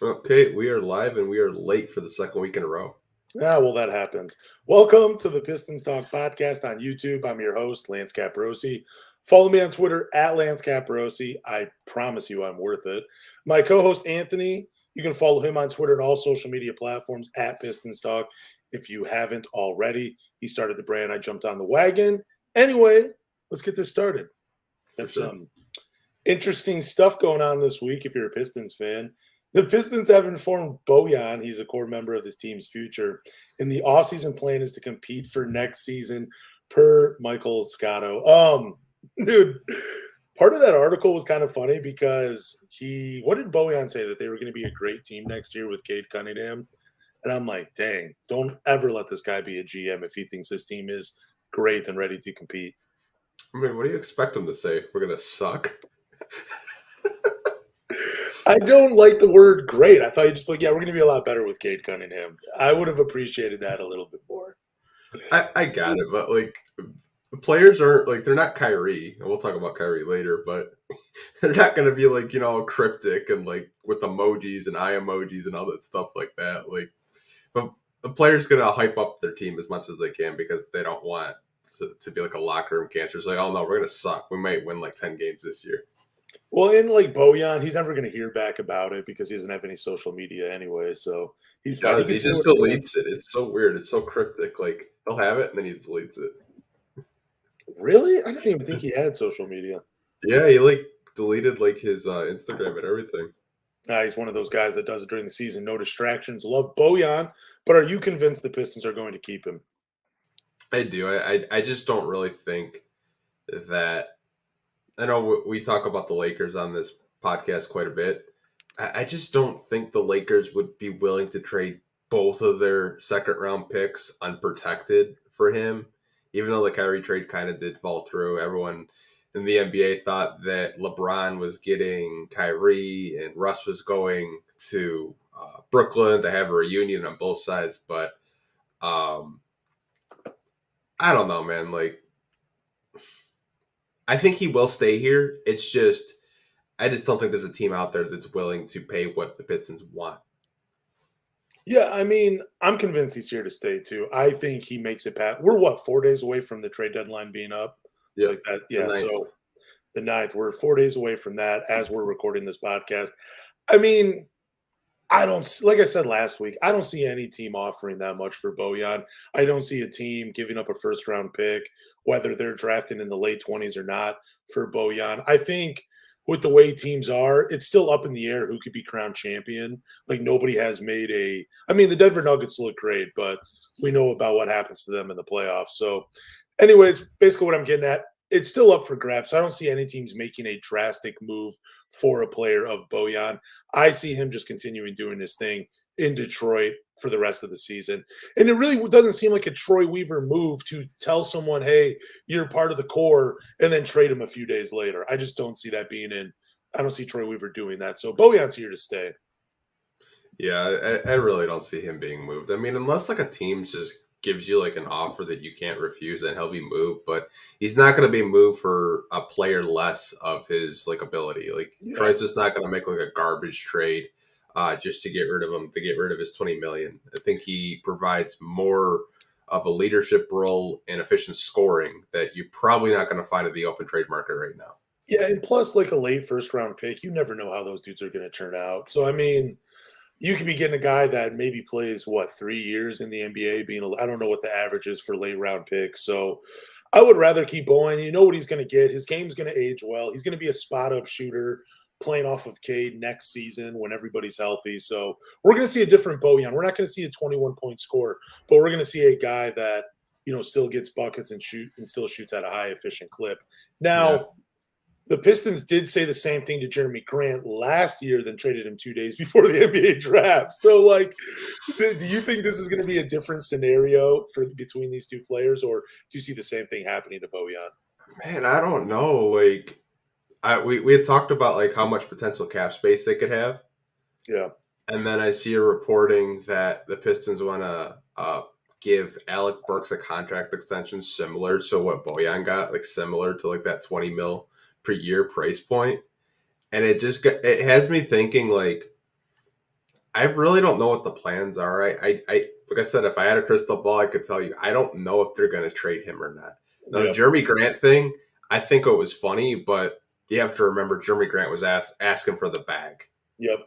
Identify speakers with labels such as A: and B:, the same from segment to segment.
A: Okay, we are live and we are late for the second week in a row.
B: Well, that happens. Welcome to the Pistons Talk Podcast on YouTube. I'm your host, Lance Caparosi. Follow me on Twitter at Lance Caparosi. I promise you I'm worth it. My co-host, Anthony, you can follow him on Twitter and all social media platforms at Pistons Talk. If you haven't already, he started the brand. I jumped on the wagon. Anyway, let's get this started. That's some interesting stuff going on this week if you're a Pistons fan. The Pistons have informed Bojan, he's a core member of this team's future, and the offseason plan is to compete for next season per Michael Scotto. Dude, part of that article was kind of funny because what did Bojan say? That they were going to be a great team next year with Cade Cunningham? And I'm like, dang, don't ever let this guy be a GM if he thinks this team is great and ready to compete.
A: I mean, what do you expect him to say? We're going to suck?
B: I don't like the word great. I thought you'd just be like, yeah, we're going to be a lot better with Cade Cunningham. I would have appreciated that a little bit more.
A: I got it, but like the players aren't like, they're not Kyrie. And we'll talk about Kyrie later, but they're not going to be like, cryptic and like with emojis and eye emojis and all that stuff like that. Like, but the players going to hype up their team as much as they can because they don't want to be like a locker room cancer. It's like, oh no, we're going to suck. We might win like 10 games this year.
B: Well, in like Bojan, he's never going to hear back about it because he doesn't have any social media anyway. So he's fine.
A: He just deletes it. It's so weird. It's so cryptic. Like he'll have it and then he deletes it.
B: Really? I didn't even think he had social media.
A: Yeah, he like deleted like his Instagram and everything.
B: He's one of those guys that does it during the season. No distractions. Love Bojan, but are you convinced the Pistons are going to keep him?
A: I do. I just don't really think that. I know we talk about the Lakers on this podcast quite a bit. I just don't think the Lakers would be willing to trade both of their second-round picks unprotected for him, even though the Kyrie trade kind of did fall through. Everyone in the NBA thought that LeBron was getting Kyrie and Russ was going to Brooklyn to have a reunion on both sides. But I don't know, man. Like, I think he will stay here. It's just, I just don't think there's a team out there that's willing to pay what the Pistons want.
B: Yeah, I mean, I'm convinced he's here to stay too. I think he makes it past. We're 4 days away from the trade deadline being up?
A: Yeah,
B: like that. Yeah, so the 9th. We're 4 days away from that as we're recording this podcast. I mean, like I said last week, I don't see any team offering that much for Bojan. I don't see a team giving up a first-round pick, whether they're drafting in the late 20s or not, for Bojan. I think with the way teams are, it's still up in the air who could be crowned champion. Like, nobody has made the Denver Nuggets look great, but we know about what happens to them in the playoffs. So, anyways, basically what I'm getting at, it's still up for grabs. So I don't see any teams making a drastic move for a player of Bojan. I see him just continuing doing his thing in Detroit for the rest of the season. And it really doesn't seem like a Troy Weaver move to tell someone, hey, you're part of the core, and then trade him a few days later. I just don't see that being in. I don't see Troy Weaver doing that. So Bojan's here to stay.
A: Yeah, I really don't see him being moved. I mean, unless like a team just gives you like an offer that you can't refuse, and he'll be moved, but he's not going to be moved for a player less of his like ability. Like Troy's just not going to make like a garbage trade just to get rid of him, to get rid of his $20 million. I think he provides more of a leadership role and efficient scoring that you're probably not going to find in the open trade market right now.
B: Yeah, and plus like a late first round pick, you never know how those dudes are going to turn out. So I mean, you could be getting a guy that maybe plays 3 years in the NBA. I don't know what the average is for late round picks. So I would rather keep Bojan. You know what he's going to get. His game's going to age well. He's going to be a spot up shooter playing off of Cade next season when everybody's healthy. So we're going to see a different Bojan. We're not going to see a 21-point score, but we're going to see a guy that still gets buckets and still shoots at a high efficient clip. Now. The Pistons did say the same thing to Jeremy Grant last year, then traded him 2 days before the NBA draft. So, do you think this is going to be a different scenario between these two players, or do you see the same thing happening to Bojan?
A: Man, I don't know. Like, we had talked about like how much potential cap space they could have.
B: Yeah.
A: And then I see a reporting that the Pistons want to give Alec Burks a contract extension similar to what Bojan got, like similar to like that $20 million per year price point. And it has me thinking like, I really don't know what the plans are. I like I said, if I had a crystal ball, I could tell you. I don't know if they're going to trade him or not. Now, the
B: Yep.
A: Jeremy Grant thing, I think it was funny, but you have to remember Jeremy Grant was asking for the bag.
B: Yep.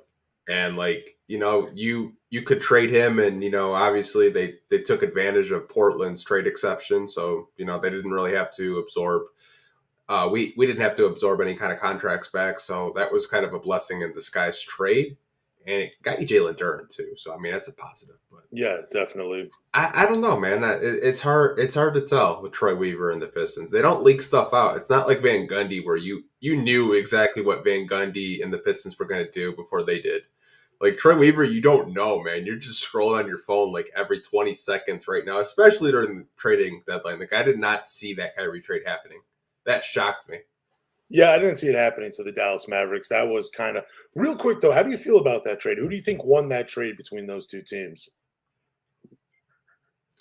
A: And like, you could trade him, and obviously they took advantage of Portland's trade exception, so they didn't really have to absorb. We didn't have to absorb any kind of contracts back, so that was kind of a blessing in disguise trade, and it got you Jalen Duren too. So I mean, that's a positive. But
B: Yeah, definitely.
A: I don't know, man. It's hard. It's hard to tell with Troy Weaver and the Pistons. They don't leak stuff out. It's not like Van Gundy, where you knew exactly what Van Gundy and the Pistons were going to do before they did. Like Troy Weaver, you don't know, man. You're just scrolling on your phone like every 20 seconds right now, especially during the trading deadline. Like I did not see that Kyrie trade happening. That shocked me.
B: Yeah, I didn't see it happening to the Dallas Mavericks. That was kind of real quick though. How do you feel about that trade? Who do you think won that trade between those two teams?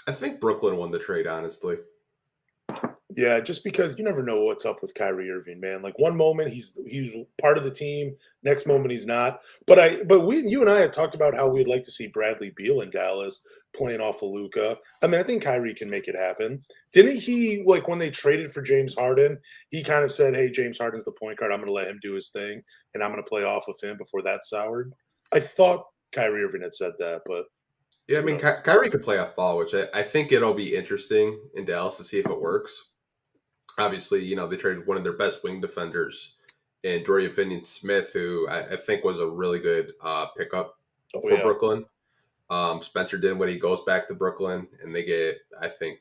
A: I think Brooklyn won the trade, honestly.
B: Yeah, just because you never know what's up with Kyrie Irving, man. Like one moment he's part of the team, next moment he's not. But you and I had talked about how we'd like to see Bradley Beal in Dallas playing off of Luka. I mean, I think Kyrie can make it happen. Didn't he like when they traded for James Harden? He kind of said, "Hey, James Harden's the point guard. I'm going to let him do his thing, and I'm going to play off of him before that soured." I thought Kyrie Irving had said that, but
A: Yeah, I
B: who
A: mean,
B: knows?
A: Kyrie could play off ball, which I think it'll be interesting in Dallas to see if it works. Obviously, they traded one of their best wing defenders in Dorian Finney-Smith, who I think was a really good pickup
B: Oh
A: for
B: yeah,
A: Brooklyn. Spencer Dinwiddie goes back to Brooklyn, and they get, I think,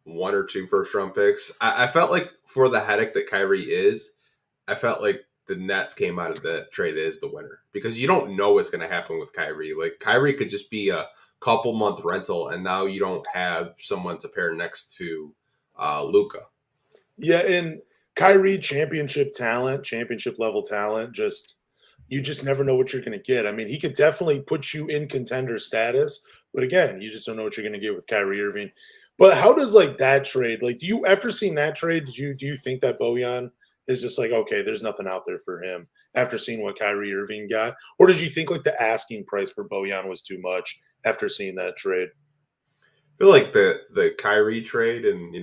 A: one or two first-round picks. I felt like for the headache that Kyrie is, I felt like the Nets came out of the trade as the winner because you don't know what's going to happen with Kyrie. Like Kyrie could just be a couple month rental, and now you don't have someone to pair next to Luka.
B: yeah, and Kyrie championship talent, championship level talent, just you just never know what you're going to get. I mean, he could definitely put you in contender status, but again, you just don't know what you're going to get with Kyrie Irving. But how does like that trade? Like, do you after seeing that trade, do you think that Bojan is just like okay, there's nothing out there for him after seeing what Kyrie Irving got, or did you think like the asking price for Bojan was too much after seeing that trade?
A: I feel like the Kyrie trade and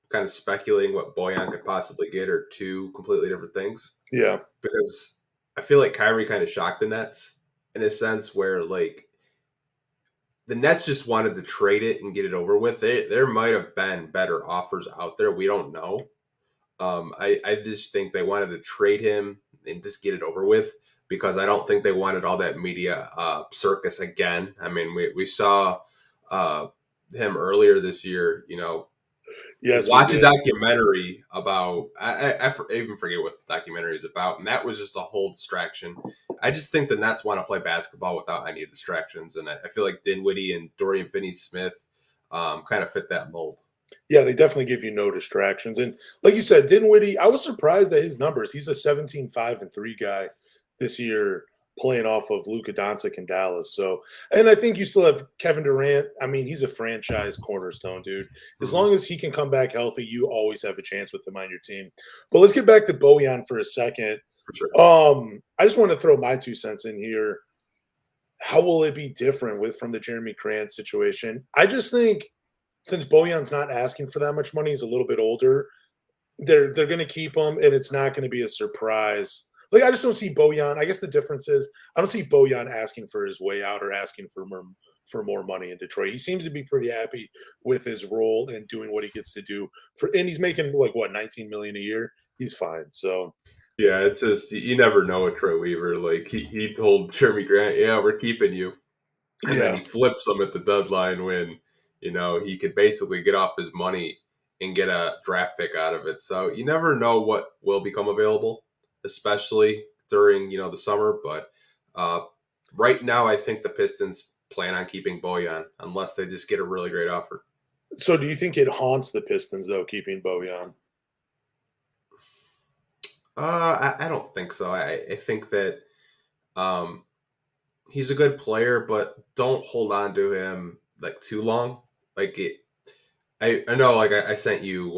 A: kind of speculating what Boyan could possibly get are two completely different things
B: Yeah,
A: because I feel like Kyrie kind of shocked the Nets in a sense where like the Nets just wanted to trade it and get it over with. There might have been better offers out there. We don't know. I just think they wanted to trade him and just get it over with because I don't think they wanted all that media circus again. I mean, we saw him earlier this year.
B: yes, we
A: Watch a
B: did.
A: documentary about I even forget what the documentary is about, and that was just a whole distraction. I just think the Nets want to play basketball without any distractions, and I feel like Dinwiddie and Dorian Finney-Smith kind of fit that mold.
B: Yeah, they definitely give you no distractions. And like you said, Dinwiddie, I was surprised at his numbers. He's a 17-5-3 guy this year playing off of Luka Doncic in Dallas. So, and I think you still have Kevin Durant. I mean, he's a franchise cornerstone, dude. As
A: Mm-hmm.
B: long as he can come back healthy, you always have a chance with him on your team. But let's get back to Bojan for a second.
A: For sure.
B: I just want to throw my 2 cents in here. How will it be different with from the Jeremy Grant situation? I just think since Bojan's not asking for that much money, he's a little bit older. They're going to keep him, and it's not going to be a surprise. Like I just don't see Bojan. I guess the difference is I don't see Bojan asking for his way out or asking for more money in Detroit. He seems to be pretty happy with his role and doing what he gets to do for, and he's making like what 19 million a year. He's fine. So
A: Yeah, it's just you never know with Troy Weaver. Like he told Jeremy Grant, "Yeah, we're keeping you," and then
B: yeah,
A: he flips him at the deadline when he could basically get off his money and get a draft pick out of it. So you never know what will become available, especially during the summer. But uh, right now, I think the Pistons plan on keeping Bojan unless they just get a really great offer.
B: so do you think it haunts the Pistons though keeping Bojan?
A: I don't think so. I think that um, he's a good player, but don't hold on to him like too long. Like it, I know, like I sent you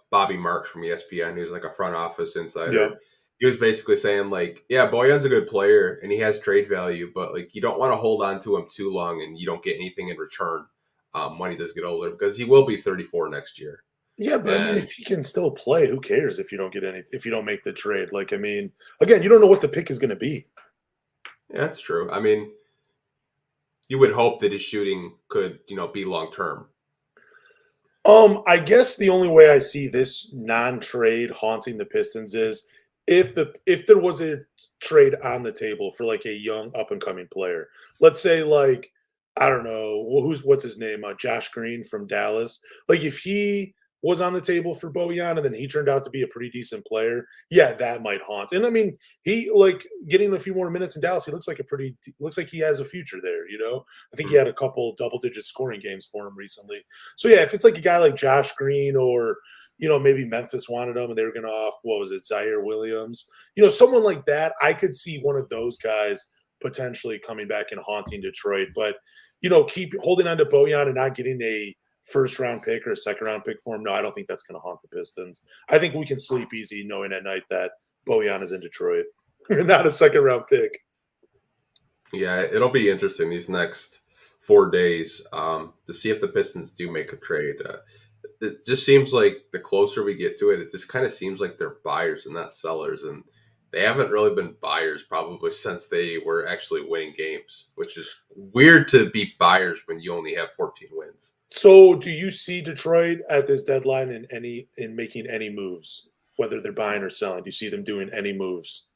A: Bobby Marks from ESPN, who's like a front office
B: Yeah,
A: insider. he was basically saying like, yeah, Boyan's a good player and he has trade value, but like you don't want to hold on to him too long and you don't get anything in return when he does get older because he will be 34 next year.
B: Yeah, but I mean,
A: And
B: if he can still play, who cares if you don't get any if you don't make the trade? Like, I mean, again, you don't know what the pick is going to be.
A: yeah, that's true. I mean, you would hope that his shooting could, be long term.
B: I guess the only way I see this non-trade haunting the Pistons is if there was a trade on the table for like a young up and coming player. Let's say like I don't know, what's his name? Josh Green from Dallas. Like if he was on the table for Bojan and then he turned out to be a pretty decent player, yeah, that might haunt. And I mean, he like getting a few more minutes in Dallas, he looks like he has a future there, you know? I think he had a couple double digit scoring games for him recently. So yeah, if it's like a guy like Josh Green or maybe Memphis wanted him and they were going to off what was it, Zaire Williams, someone like that, I could see one of those guys potentially coming back and haunting Detroit. But keep holding on to Bojan and not getting a first round pick or a second round pick for him. No, I don't think that's going to haunt the Pistons. I think we can sleep easy knowing at night that Bojan is in Detroit, not a second round pick.
A: Yeah, it'll be interesting these next 4 days to see if the Pistons do make a trade. It just seems like the closer we get to it, it just kind of seems like they're buyers and not sellers. And they haven't really been buyers probably since they were actually winning games, which is weird to be buyers when you only have 14 wins.
B: So do you see Detroit at this deadline in making any moves, whether they're buying or selling? Do you see them doing any moves?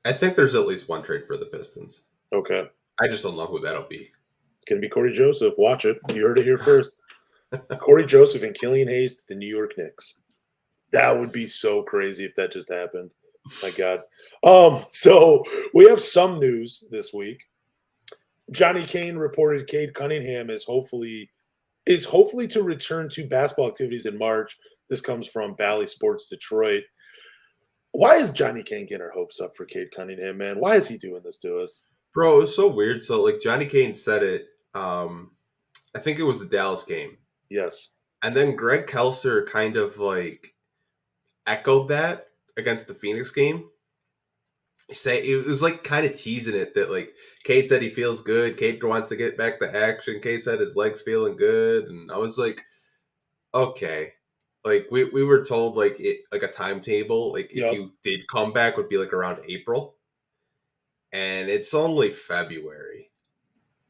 A: I think there's at least one trade for the Pistons.
B: Okay.
A: I just don't know who that'll be.
B: It's going to be Corey Joseph. Watch it. You heard it here first. Corey Joseph and Killian Hayes to the New York Knicks. That would be so crazy if that just happened. My God. So we have some news this week. Johnny Kane reported Cade Cunningham is hopefully to return to basketball activities in March. This comes from Bally Sports Detroit. Why is Johnny Kane getting our hopes up for Cade Cunningham, man? Why is he doing this to us?
A: Bro, it was so weird. So, like, Johnny Kane said it, I think it was the Dallas game.
B: Yes.
A: And then Greg Kelser kind of, like, echoed that against the Phoenix game. It was, like, kind of teasing it that, like, Cade said he feels good. Cade wants to get back to action. Cade said his leg's feeling good. And I was like, okay. Like, we were told, like, a timetable, like, if you did come back would be, like, around April. And it's only February,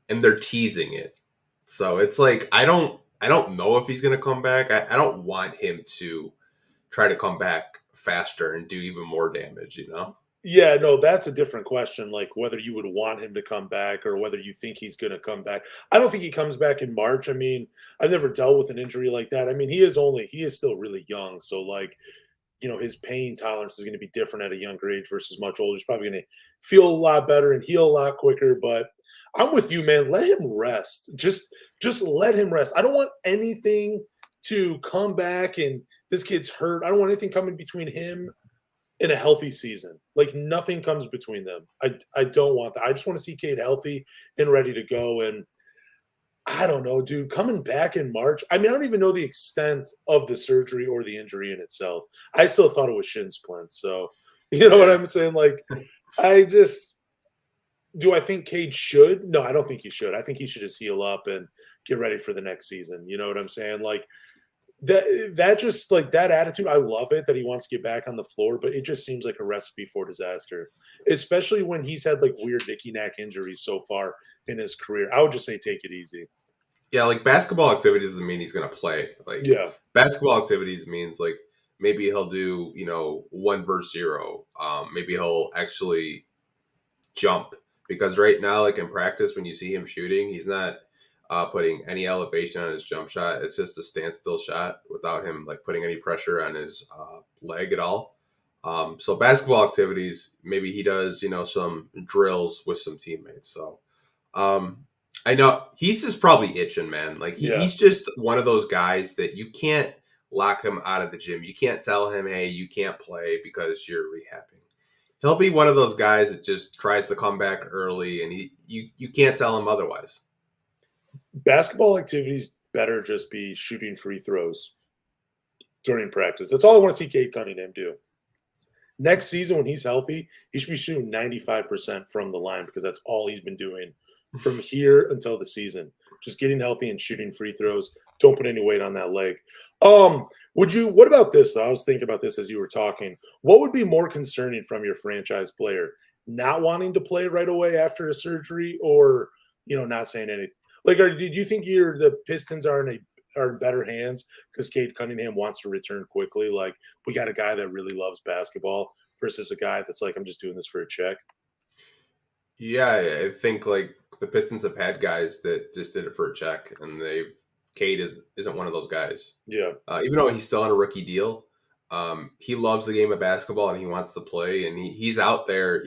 A: and they're teasing it. So it's like I don't know if he's gonna come back. I don't want him to try to come back faster and do even more damage.
B: Yeah, no, that's a different question. Like whether you would want him to come back or whether you think he's going to come back. I don't think he comes back in March. I mean, I've never dealt with an injury like that. I mean, he is still really young, so like his pain tolerance is going to be different at a younger age versus much older. He's probably going to feel a lot better and heal a lot quicker. But I'm with you, man. Let him rest. Just let him rest. I don't want anything to come back and this kid's hurt. I don't want anything coming between him and a healthy season. Like nothing comes between them. I don't want that. I just want to see Cade healthy and ready to go. And I don't know, dude, coming back in March. I mean, I don't even know the extent of the surgery or the injury in itself. I still thought it was shin splint. So, you know what I'm saying? Like, do I think Cade should? No, I don't think he should. I think he should just heal up and get ready for the next season. You know what I'm saying? Like, that just like that attitude, I love it that he wants to get back on the floor, but it just seems like a recipe for disaster, especially when he's had like weird nicky knack injuries so far in his career. I would just say take it easy.
A: Yeah, like basketball activities doesn't mean he's gonna play. Like basketball activities means like maybe he'll do 1v0. Maybe he'll actually jump because right now, like in practice, when you see him shooting, he's not putting any elevation on his jump shot. It's just a standstill shot without him like putting any pressure on his leg at all. So basketball activities, maybe he does, some drills with some teammates. So I know he's just probably itching, man. Like he's just one of those guys that you can't lock him out of the gym. You can't tell him, hey, you can't play because you're rehabbing. He'll be one of those guys that just tries to come back early, and you can't tell him otherwise.
B: Basketball activities better just be shooting free throws during practice. That's all I want to see Cade Cunningham do. Next season, when he's healthy, he should be shooting 95% from the line because that's all he's been doing from here until the season. Just getting healthy and shooting free throws. Don't put any weight on that leg. What about this though? I was thinking about this as you were talking. What would be more concerning from your franchise player? Not wanting to play right away after a surgery, or not saying anything? Like, did you think the Pistons are in better hands because Cade Cunningham wants to return quickly? Like, we got a guy that really loves basketball versus a guy that's like, I'm just doing this for a check.
A: Yeah, I think like the Pistons have had guys that just did it for a check, and Cade isn't one of those guys.
B: Yeah.
A: Even though he's still on a rookie deal, he loves the game of basketball and he wants to play, and he's out there.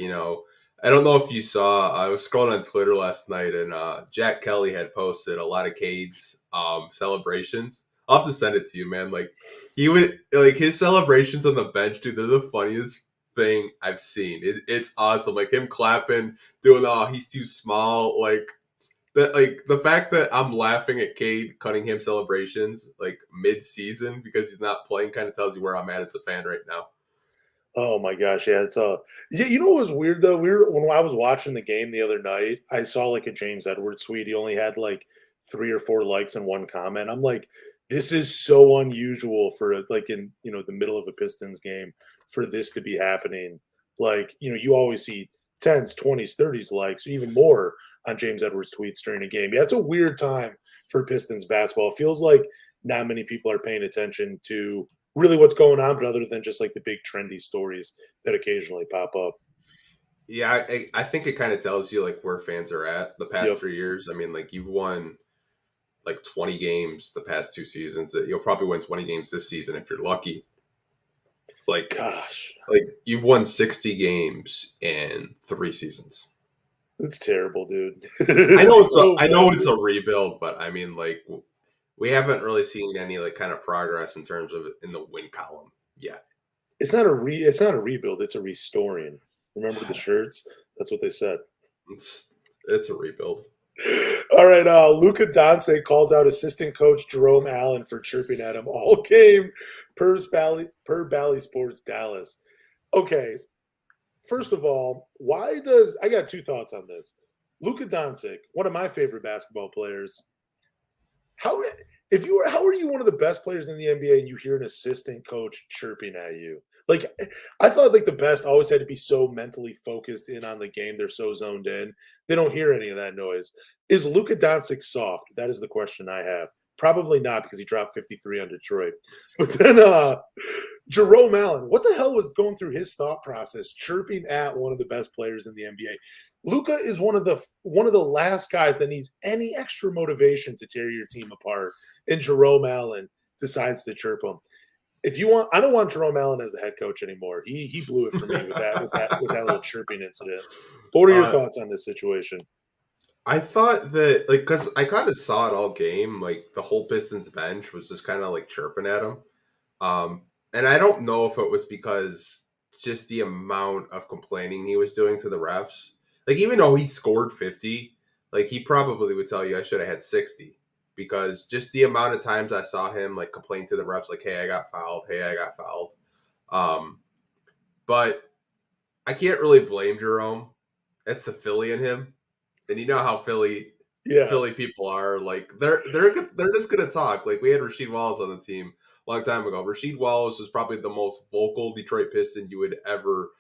A: I don't know if you saw. I was scrolling on Twitter last night, and Jack Kelly had posted a lot of Cade's celebrations. I'll have to send it to you, man. Like he would like his celebrations on the bench, dude. They're the funniest thing I've seen. It's awesome. Like him clapping, doing he's too small. Like that. Like the fact that I'm laughing at Cade Cunningham celebrations like mid-season because he's not playing kind of tells you where I'm at as a fan right now.
B: Oh my gosh, yeah, it's yeah. You know what was weird though? When I was watching the game the other night, I saw like a James Edwards tweet. He only had like 3 or 4 likes and 1 comment. I'm like, this is so unusual for like in the middle of a Pistons game for this to be happening. Like you always see 10s, 20s, 30s likes, even more on James Edwards tweets during a game. Yeah, it's a weird time for Pistons basketball. It feels like not many people are paying attention to really what's going on, but other than just like the big trendy stories that occasionally pop up.
A: Yeah, I think it kind of tells you like where fans are at the past
B: Yep.
A: 3 years. I mean, like you've won like 20 games the past 2 seasons. You'll probably win 20 games this season if you're lucky. Like,
B: Gosh,
A: like you've won 60 games in 3 seasons.
B: it's terrible, dude.
A: I know
B: bad.
A: it's a rebuild, but I mean, like we haven't really seen any like kind of progress in terms of in the win column yet.
B: It's not a rebuild. It's a restoring. Remember the shirts? That's what they said.
A: It's a rebuild.
B: All right, Luka Doncic calls out assistant coach Jerome Allen for chirping at him all game per Bally Sports Dallas. Okay, first of all, I got 2 thoughts on this. Luka Doncic, one of my favorite basketball players. How are you one of the best players in the NBA and you hear an assistant coach chirping at you? Like, I thought like the best always had to be so mentally focused in on the game. They're so zoned in. They don't hear any of that noise. Is Luka Doncic soft? That is the question I have. Probably not because he dropped 53 on Detroit. But then Jerome Allen, what the hell was going through his thought process chirping at one of the best players in the NBA? Luka is one of the last guys that needs any extra motivation to tear your team apart, and Jerome Allen decides to chirp him. I don't want Jerome Allen as the head coach anymore. He blew it for me with that little chirping incident. But what are your thoughts on this situation?
A: I thought that like because I kind of saw it all game. Like the whole Pistons bench was just kind of like chirping at him, and I don't know if it was because just the amount of complaining he was doing to the refs. Like even though he scored 50, like he probably would tell you I should have had 60. Because just the amount of times I saw him like complain to the refs, like, "Hey, I got fouled. Hey, I got fouled." But I can't really blame Jerome. That's the Philly in him, and you know how Philly people are. Like they're just gonna talk. Like we had Rasheed Wallace on the team a long time ago. Rasheed Wallace was probably the most vocal Detroit Piston you would ever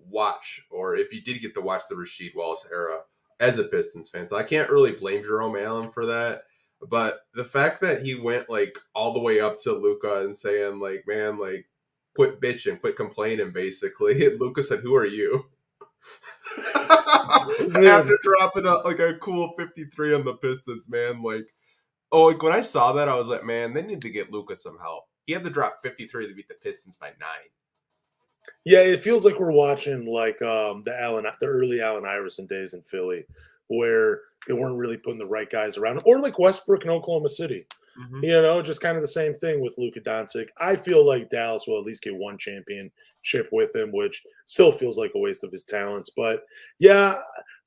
A: watch, or if you did get to watch the Rasheed Wallace era as a Pistons fan. So I can't really blame Jerome Allen for that. But the fact that he went like all the way up to Luka and saying like, "Man, like quit bitching, quit complaining," basically. And Luka said, "Who are you?" After dropping like a cool 53 on the Pistons, man. Like when I saw that, I was like, man, they need to get Luka some help. He had to drop 53 to beat the Pistons by 9.
B: Yeah, it feels like we're watching like the early Allen Iverson days in Philly, where they weren't really putting the right guys around him, or like Westbrook in Oklahoma City.
A: Mm-hmm.
B: Just kind of the same thing with Luka Doncic. I feel like Dallas will at least get 1 championship with him, which still feels like a waste of his talents. But yeah,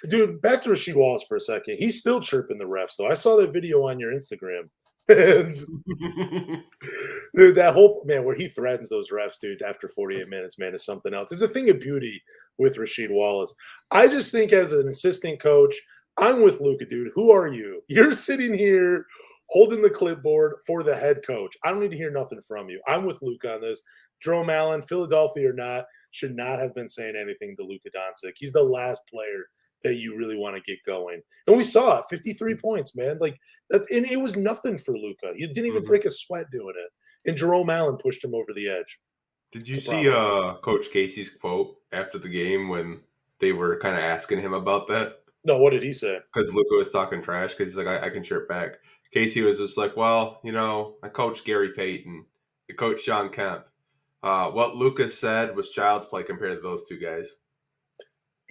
B: dude, back to Rasheed Wallace for a second. He's still chirping the refs, though. I saw that video on your Instagram. And dude, that whole man where he threatens those refs, dude, after 48 minutes, man, is something else. It's a thing of beauty with Rasheed Wallace. I just think as an assistant coach, I'm with Luka, dude. Who are you? You're sitting here holding the clipboard for the head coach. I don't need to hear nothing from you. I'm with Luka on this. Jerome Allen, Philadelphia or not, should not have been saying anything to Luka Doncic. He's the last player that you really want to get going. And we saw it, 53 points, man. Like that's and it was nothing for Luka. He didn't even break a sweat doing it. And Jerome Allen pushed him over the edge.
A: Did you see Coach Casey's quote after the game when they were kind of asking him about that?
B: No, what did he say?
A: Because Luka was talking trash because he's like, I can chirp back. Casey was just like, well, I coached Gary Payton. I coached Sean Kemp. What Luka said was child's play compared to those two guys.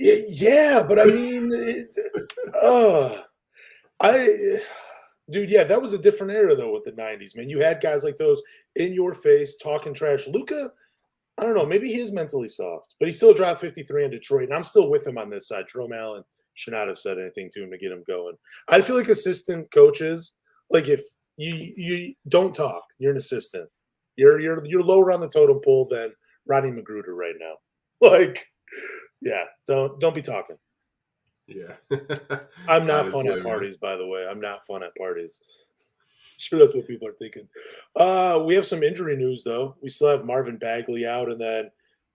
B: Yeah, but I mean, dude, yeah, that was a different era though with the 90s, man. You had guys like those in your face talking trash. Luka, I don't know, maybe he is mentally soft, but he still dropped 53 in Detroit, and I'm still with him on this side. Jerome Allen should not have said anything to him to get him going. I feel like assistant coaches, like if you don't talk, you're an assistant. You're lower on the totem pole than Rodney Magruder right now. Like, yeah, don't be talking.
A: Yeah.
B: I'm not fun at parties, by the way. I'm not fun at parties. Sure, that's what people are thinking. We have some injury news, though. We still have Marvin Bagley out, and then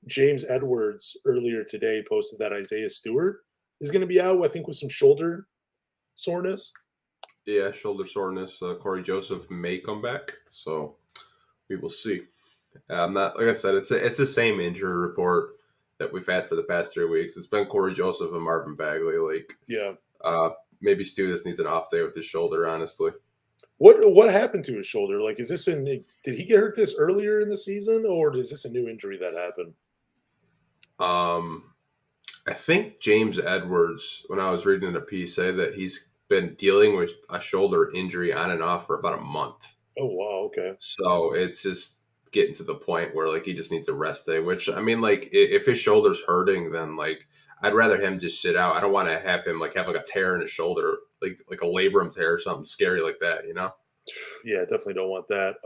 B: James Edwards earlier today posted that Isaiah Stewart is going to be out, I think, with some shoulder soreness.
A: Yeah, shoulder soreness. Corey Joseph may come back, so we will see. Not like I said, it's the same injury report that we've had for the past 3 weeks. It's been Corey Joseph and Marvin Bagley. Maybe Stu just needs an off day with his shoulder, honestly.
B: What happened to his shoulder? Like, did he get hurt this earlier in the season, or is this a new injury that happened?
A: I think James Edwards, when I was reading a piece, said that he's been dealing with a shoulder injury on and off for about a month.
B: Oh, wow, okay.
A: So it's just getting to the point where, like, he just needs a rest day, which, I mean, like, if his shoulder's hurting, then, like, I'd rather him just sit out. I don't want to have him, like, have, like, a tear in his shoulder, like a labrum tear or something scary like that, you know?
B: Yeah, definitely don't want that.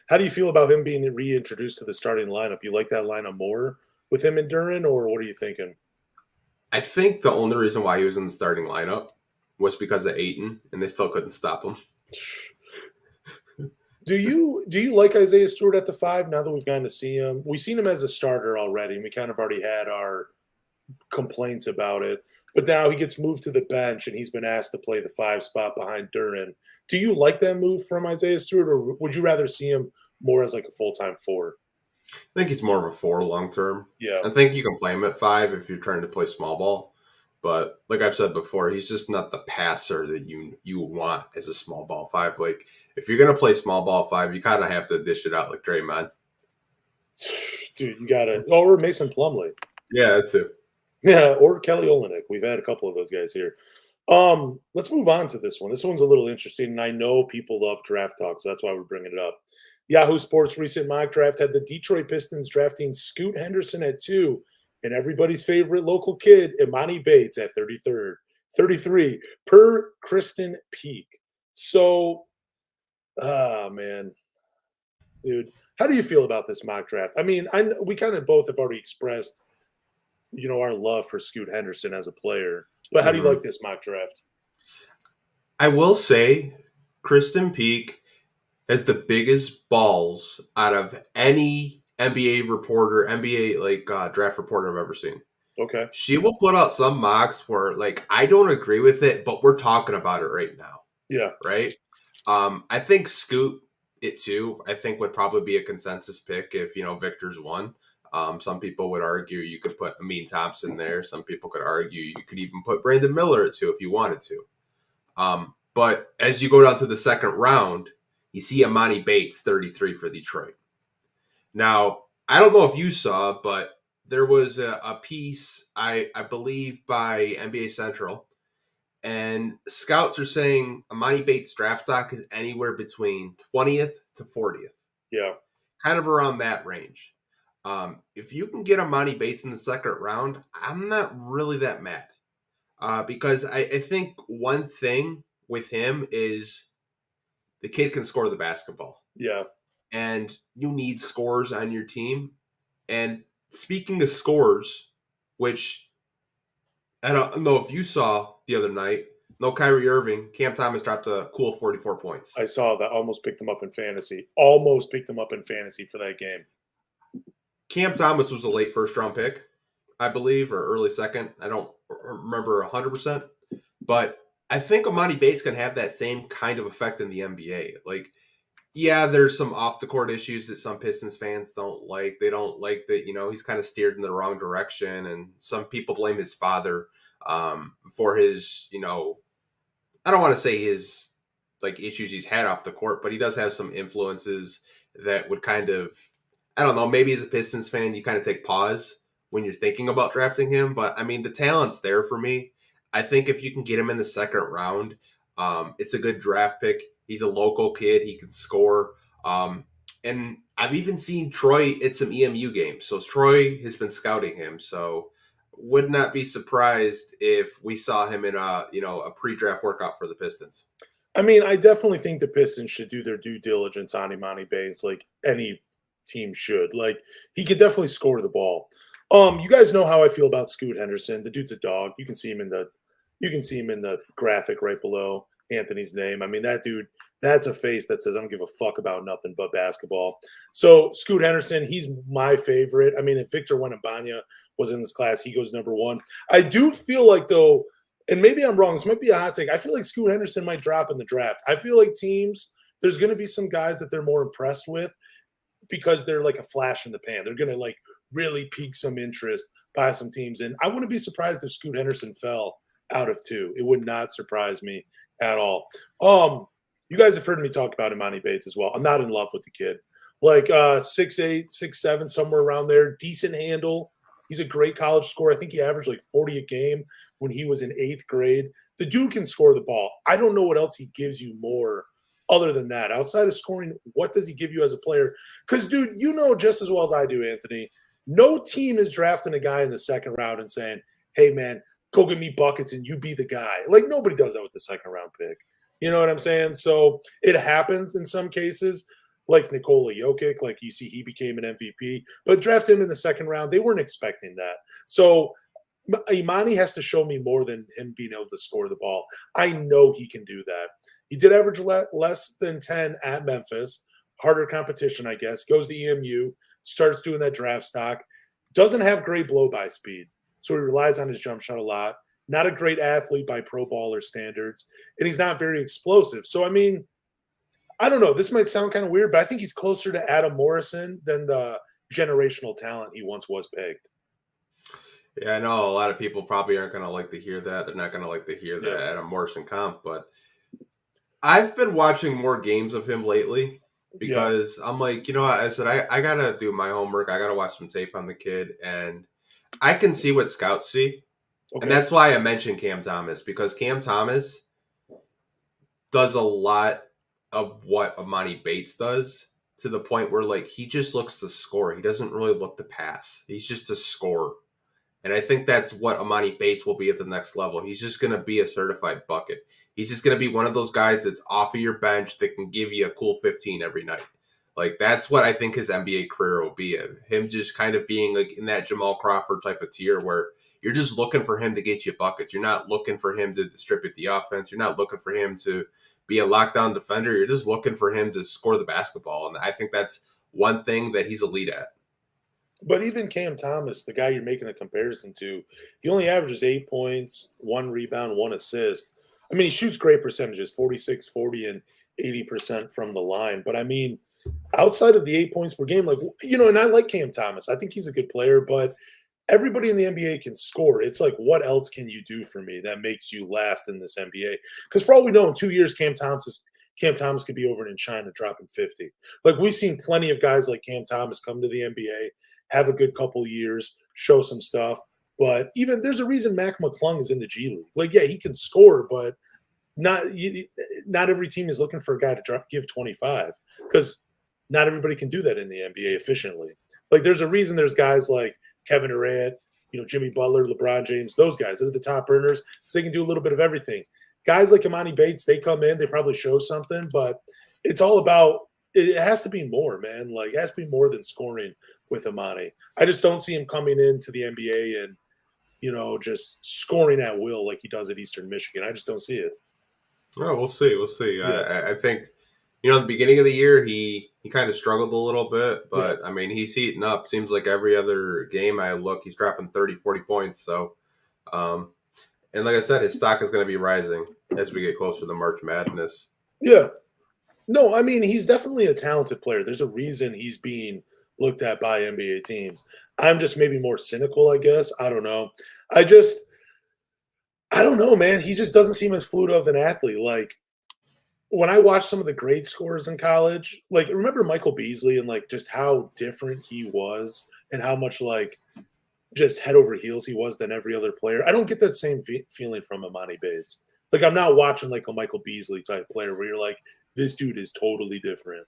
B: How do you feel about him being reintroduced to the starting lineup? You like that lineup more with him and Duran, or what are you thinking?
A: I think the only reason why he was in the starting lineup was because of Ayton, and they still couldn't stop him.
B: Do you like Isaiah Stewart at the 5 now that we've gotten to see him? We've seen him as a starter already, and we kind of already had our complaints about it. But now he gets moved to the bench, and he's been asked to play the 5 spot behind Duran. Do you like that move from Isaiah Stewart, or would you rather see him more as like a full-time 4?
A: I think he's more of a 4 long term.
B: Yeah.
A: I think you can play him at 5 if you're trying to play small ball. But like I've said before, he's just not the passer that you want as a small ball 5. Like, if you're going to play small ball 5, you kind of have to dish it out like Draymond.
B: Dude, you got to – or Mason Plumlee.
A: Yeah, that's it.
B: Yeah, or Kelly Olynyk. We've had a couple of those guys here. Let's move on to this one. This one's a little interesting, and I know people love draft talk, so that's why we're bringing it up. Yahoo Sports' recent mock draft had the Detroit Pistons drafting Scoot Henderson at 2, and everybody's favorite local kid, Emoni Bates, at 33, per Kristen Peak. So, man, dude, how do you feel about this mock draft? I mean, we kind of both have already expressed, our love for Scoot Henderson as a player. But how do you like this mock draft?
A: I will say Kristen Peak has the biggest balls out of any NBA reporter, draft reporter I've ever seen.
B: Okay.
A: She will put out some mocks where, like, I don't agree with it, but we're talking about it right now.
B: Yeah.
A: Right? I think Scoot, it too, I think would probably be a consensus pick if, Victor's won. Some people would argue you could put Amin Thompson there. Some people could argue you could even put Brandon Miller at 2 if you wanted to. But as you go down to the second round, you see Emoni Bates, 33 for Detroit. Now, I don't know if you saw, but there was a piece, I believe, by NBA Central, and scouts are saying Emoni Bates' draft stock is anywhere between 20th to 40th.
B: Yeah.
A: Kind of around that range. If you can get Emoni Bates in the second round, I'm not really that mad. Because I think one thing with him is the kid can score the basketball.
B: Yeah.
A: And you need scores on your team. And speaking of scores, which I don't know if you saw the other night, no Kyrie Irving, Cam Thomas dropped a cool 44 points.
B: I saw that. Almost picked him up in fantasy. Almost picked him up in fantasy for that game.
A: Cam Thomas was a late first-round pick, I believe, or early second. I don't remember 100%. But I think Emoni Bates can have that same kind of effect in the NBA. Like, yeah, there's some off-the-court issues that some Pistons fans don't like. They don't like that, he's kind of steered in the wrong direction. And some people blame his father for his, I don't want to say his like issues he's had off the court, but he does have some influences that would kind of, I don't know, maybe as a Pistons fan, you kind of take pause when you're thinking about drafting him. But I mean, the talent's there for me. I think if you can get him in the second round, it's a good draft pick. He's a local kid. He can score. And I've even seen Troy at some EMU games. So Troy has been scouting him. So would not be surprised if we saw him in a pre-draft workout for the Pistons.
B: I mean, I definitely think the Pistons should do their due diligence on Emoni Bates, like any team should. Like, he could definitely score the ball. You guys know how I feel about Scoot Henderson. The dude's a dog. You can see him in the graphic right below Anthony's name. I mean, that dude, that's a face that says, I don't give a fuck about nothing but basketball. So Scoot Henderson, he's my favorite. I mean, if Victor Wembanyama was in this class, he goes number one. I do feel like, though, and maybe I'm wrong, this might be a hot take, I feel like Scoot Henderson might drop in the draft. I feel like teams, there's going to be some guys that they're more impressed with because they're like a flash in the pan. They're going to like really pique some interest by some teams. And I wouldn't be surprised if Scoot Henderson fell out of 2. It would not surprise me at all. You guys have heard me talk about Emoni Bates as well. I'm not in love with the kid. Like 6'8", 6'7", somewhere around there. Decent handle. He's a great college scorer. I think he averaged like 40 a game when he was in 8th grade. The dude can score the ball. I don't know what else he gives you more other than that. Outside of scoring, what does he give you as a player? Because, dude, you know just as well as I do, Anthony, no team is drafting a guy in the second round and saying, hey, man, go get me buckets and you be the guy. Like, nobody does that with the second round pick. You know what I'm saying? So it happens in some cases, like Nikola Jokic, like you see he became an MVP, but draft him in the second round. They weren't expecting that. So Emoni has to show me more than him being able to score the ball. I know he can do that. He did average less than 10 at Memphis. Harder competition, I guess. Goes to EMU, starts doing that draft stock. Doesn't have great blow-by speed, so he relies on his jump shot a lot. Not a great athlete by pro baller standards, and he's not very explosive. So, I mean, I don't know. This might sound kind of weird, but I think he's closer to Adam Morrison than the generational talent he once was pegged.
A: Yeah, I know a lot of people probably aren't going to like to hear that. They're not going to like to hear that Adam Morrison comp, but I've been watching more games of him lately because I'm like, I said, I got to do my homework. I got to watch some tape on the kid, and I can see what scouts see. Okay. And that's why I mentioned Cam Thomas, because Cam Thomas does a lot of what Emoni Bates does, to the point where, like, he just looks to score. He doesn't really look to pass. He's just a scorer. And I think that's what Emoni Bates will be at the next level. He's just going to be a certified bucket. He's just going to be one of those guys that's off of your bench that can give you a cool 15 every night. Like, that's what I think his NBA career will be. Him just kind of being like in that Jamal Crawford type of tier where you're just looking for him to get you buckets. You're not looking for him to distribute the offense. You're not looking for him to be a lockdown defender. You're just looking for him to score the basketball. And I think that's one thing that he's elite at.
B: But even Cam Thomas, the guy you're making a comparison to, he only averages 8 points, 1 rebound, 1 assist. I mean, he shoots great percentages, 46, 40, and 80% from the line. But, I mean, outside of the 8 points per game, like, and I like Cam Thomas. I think he's a good player, but everybody in the NBA can score. It's like, what else can you do for me that makes you last in this NBA? Because for all we know, in 2 years, Cam Thomas could be over in China dropping 50. Like, we've seen plenty of guys like Cam Thomas come to the NBA, have a good couple of years, show some stuff. But even there's a reason Mac McClung is in the G League. Like, yeah, he can score, but not every team is looking for a guy to give 25, because not everybody can do that in the NBA efficiently. Like, there's a reason there's guys like Kevin Durant, Jimmy Butler, LeBron James, those guys that are the top earners, because they can do a little bit of everything. Guys like Emoni Bates, they come in, they probably show something, but it's all about it has to be more, man. Like it has to be more than scoring with Emoni. I just don't see him coming into the NBA and just scoring at will like he does at Eastern Michigan. I just don't see it.
A: Oh, we'll see. We'll see.
B: Yeah.
A: I think, the beginning of the year, he kind of struggled a little bit, but,
B: Yeah.
A: I mean, he's heating up. Seems like every other game I look, he's dropping 30, 40 points. So, and like I said, his stock is going to be rising as we get closer to March Madness.
B: Yeah. No, I mean, he's definitely a talented player. There's a reason he's being looked at by NBA teams. I'm just maybe more cynical, I guess. I don't know. I don't know, man. He just doesn't seem as fluid of an athlete. Like when I watch some of the great scorers in college, like remember Michael Beasley and like just how different he was and how much like just head over heels he was than every other player. I don't get that same feeling from Emoni Bates. Like I'm not watching like a Michael Beasley type player where you're like, this dude is totally different.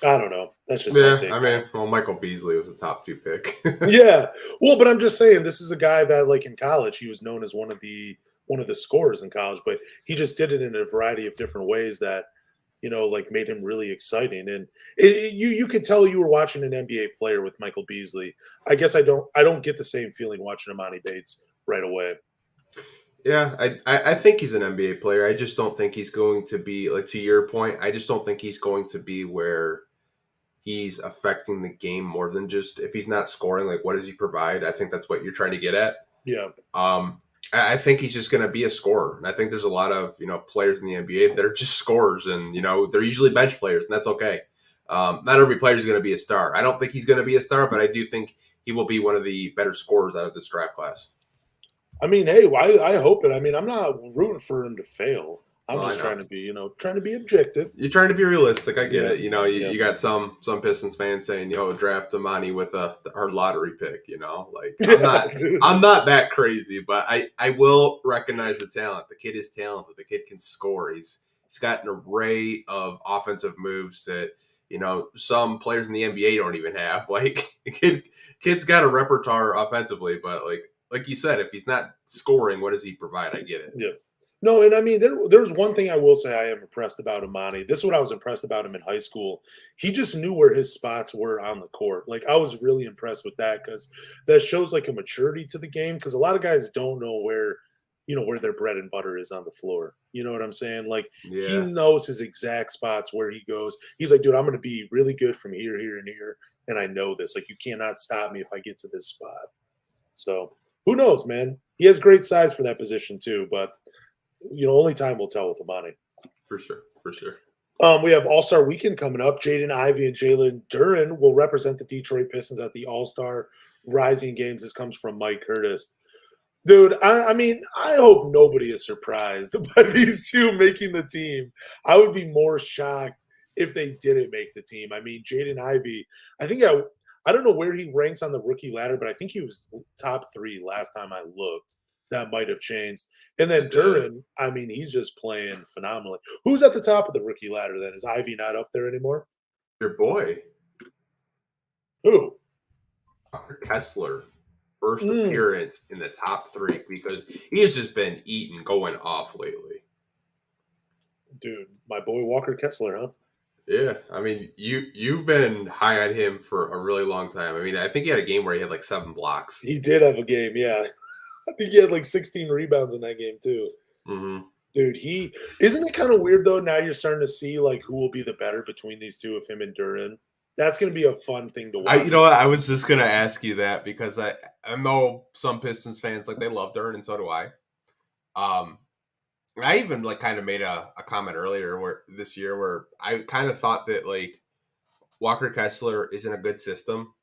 B: I don't know. That's just my take.
A: I mean, well, Michael Beasley was a top 2 pick.
B: Yeah. Well, but I'm just saying this is a guy that like in college he was known as one of the scorers in college, but he just did it in a variety of different ways that like made him really exciting. And you could tell you were watching an NBA player with Michael Beasley. I guess I don't get the same feeling watching Emoni Bates right away.
A: Yeah, I think he's an NBA player. I just don't think he's going to be, like, to your point, I just don't think he's going to be where he's affecting the game more than just if he's not scoring, like, what does he provide? I think that's what you're trying to get at.
B: Yeah.
A: I think he's just going to be a scorer. And I think there's a lot of, players in the NBA that are just scorers and, they're usually bench players, and that's okay. Not every player is going to be a star. I don't think he's going to be a star, but I do think he will be one of the better scorers out of this draft class.
B: I mean, hey, I hope it. I mean, I'm not rooting for him to fail. I'm just trying to be, trying to be objective.
A: You're trying to be realistic. I get it. You got some Pistons fans saying, draft Emoni with our lottery pick, Like I'm not that crazy, but I will recognize the talent. The kid is talented. The kid can score. He's got an array of offensive moves that, some players in the NBA don't even have. Like kid's got a repertoire offensively, but like you said, if he's not scoring, what does he provide? I get it.
B: Yeah. No, and I mean, there's one thing I will say I am impressed about Emoni. This is what I was impressed about him in high school. He just knew where his spots were on the court. Like, I was really impressed with that because that shows, like, a maturity to the game because a lot of guys don't know where their bread and butter is on the floor. You know what I'm saying? Like, He knows his exact spots where he goes. He's like, dude, I'm going to be really good from here, here, and here, and I know this. Like, you cannot stop me if I get to this spot. So, who knows, man? He has great size for that position, too, but – only time will tell with Emoni.
A: For sure.
B: We have All-Star Weekend coming up. Jaden Ivey and Jalen Duren will represent the Detroit Pistons at the All-Star Rising Games. This comes from Mike Curtis. Dude, I mean, I hope nobody is surprised by these two making the team. I would be more shocked if they didn't make the team. I mean, Jaden Ivey, I think I don't know where he ranks on the rookie ladder, but I think he was top 3 last time I looked. That might have changed. And then Duren, I mean, he's just playing phenomenally. Who's at the top of the rookie ladder then? Is Ivy not up there anymore?
A: Your boy.
B: Who?
A: Kessler. First appearance in the top 3 because he has just been going off lately.
B: Dude, my boy Walker Kessler, huh?
A: Yeah, I mean, you've been high on him for a really long time. I mean, I think he had a game where he had like 7 blocks.
B: He did have a game, yeah. I think he had like 16 rebounds in that game too.
A: Mm-hmm.
B: Dude, isn't it kind of weird though? Now you're starting to see like who will be the better between these two of him and Duren. That's going to be a fun thing to watch.
A: You know what? I was just going to ask you that because I know some Pistons fans like they love Duren and so do I. I even like kind of made a comment earlier this year where I kind of thought that like Walker Kessler is in a good system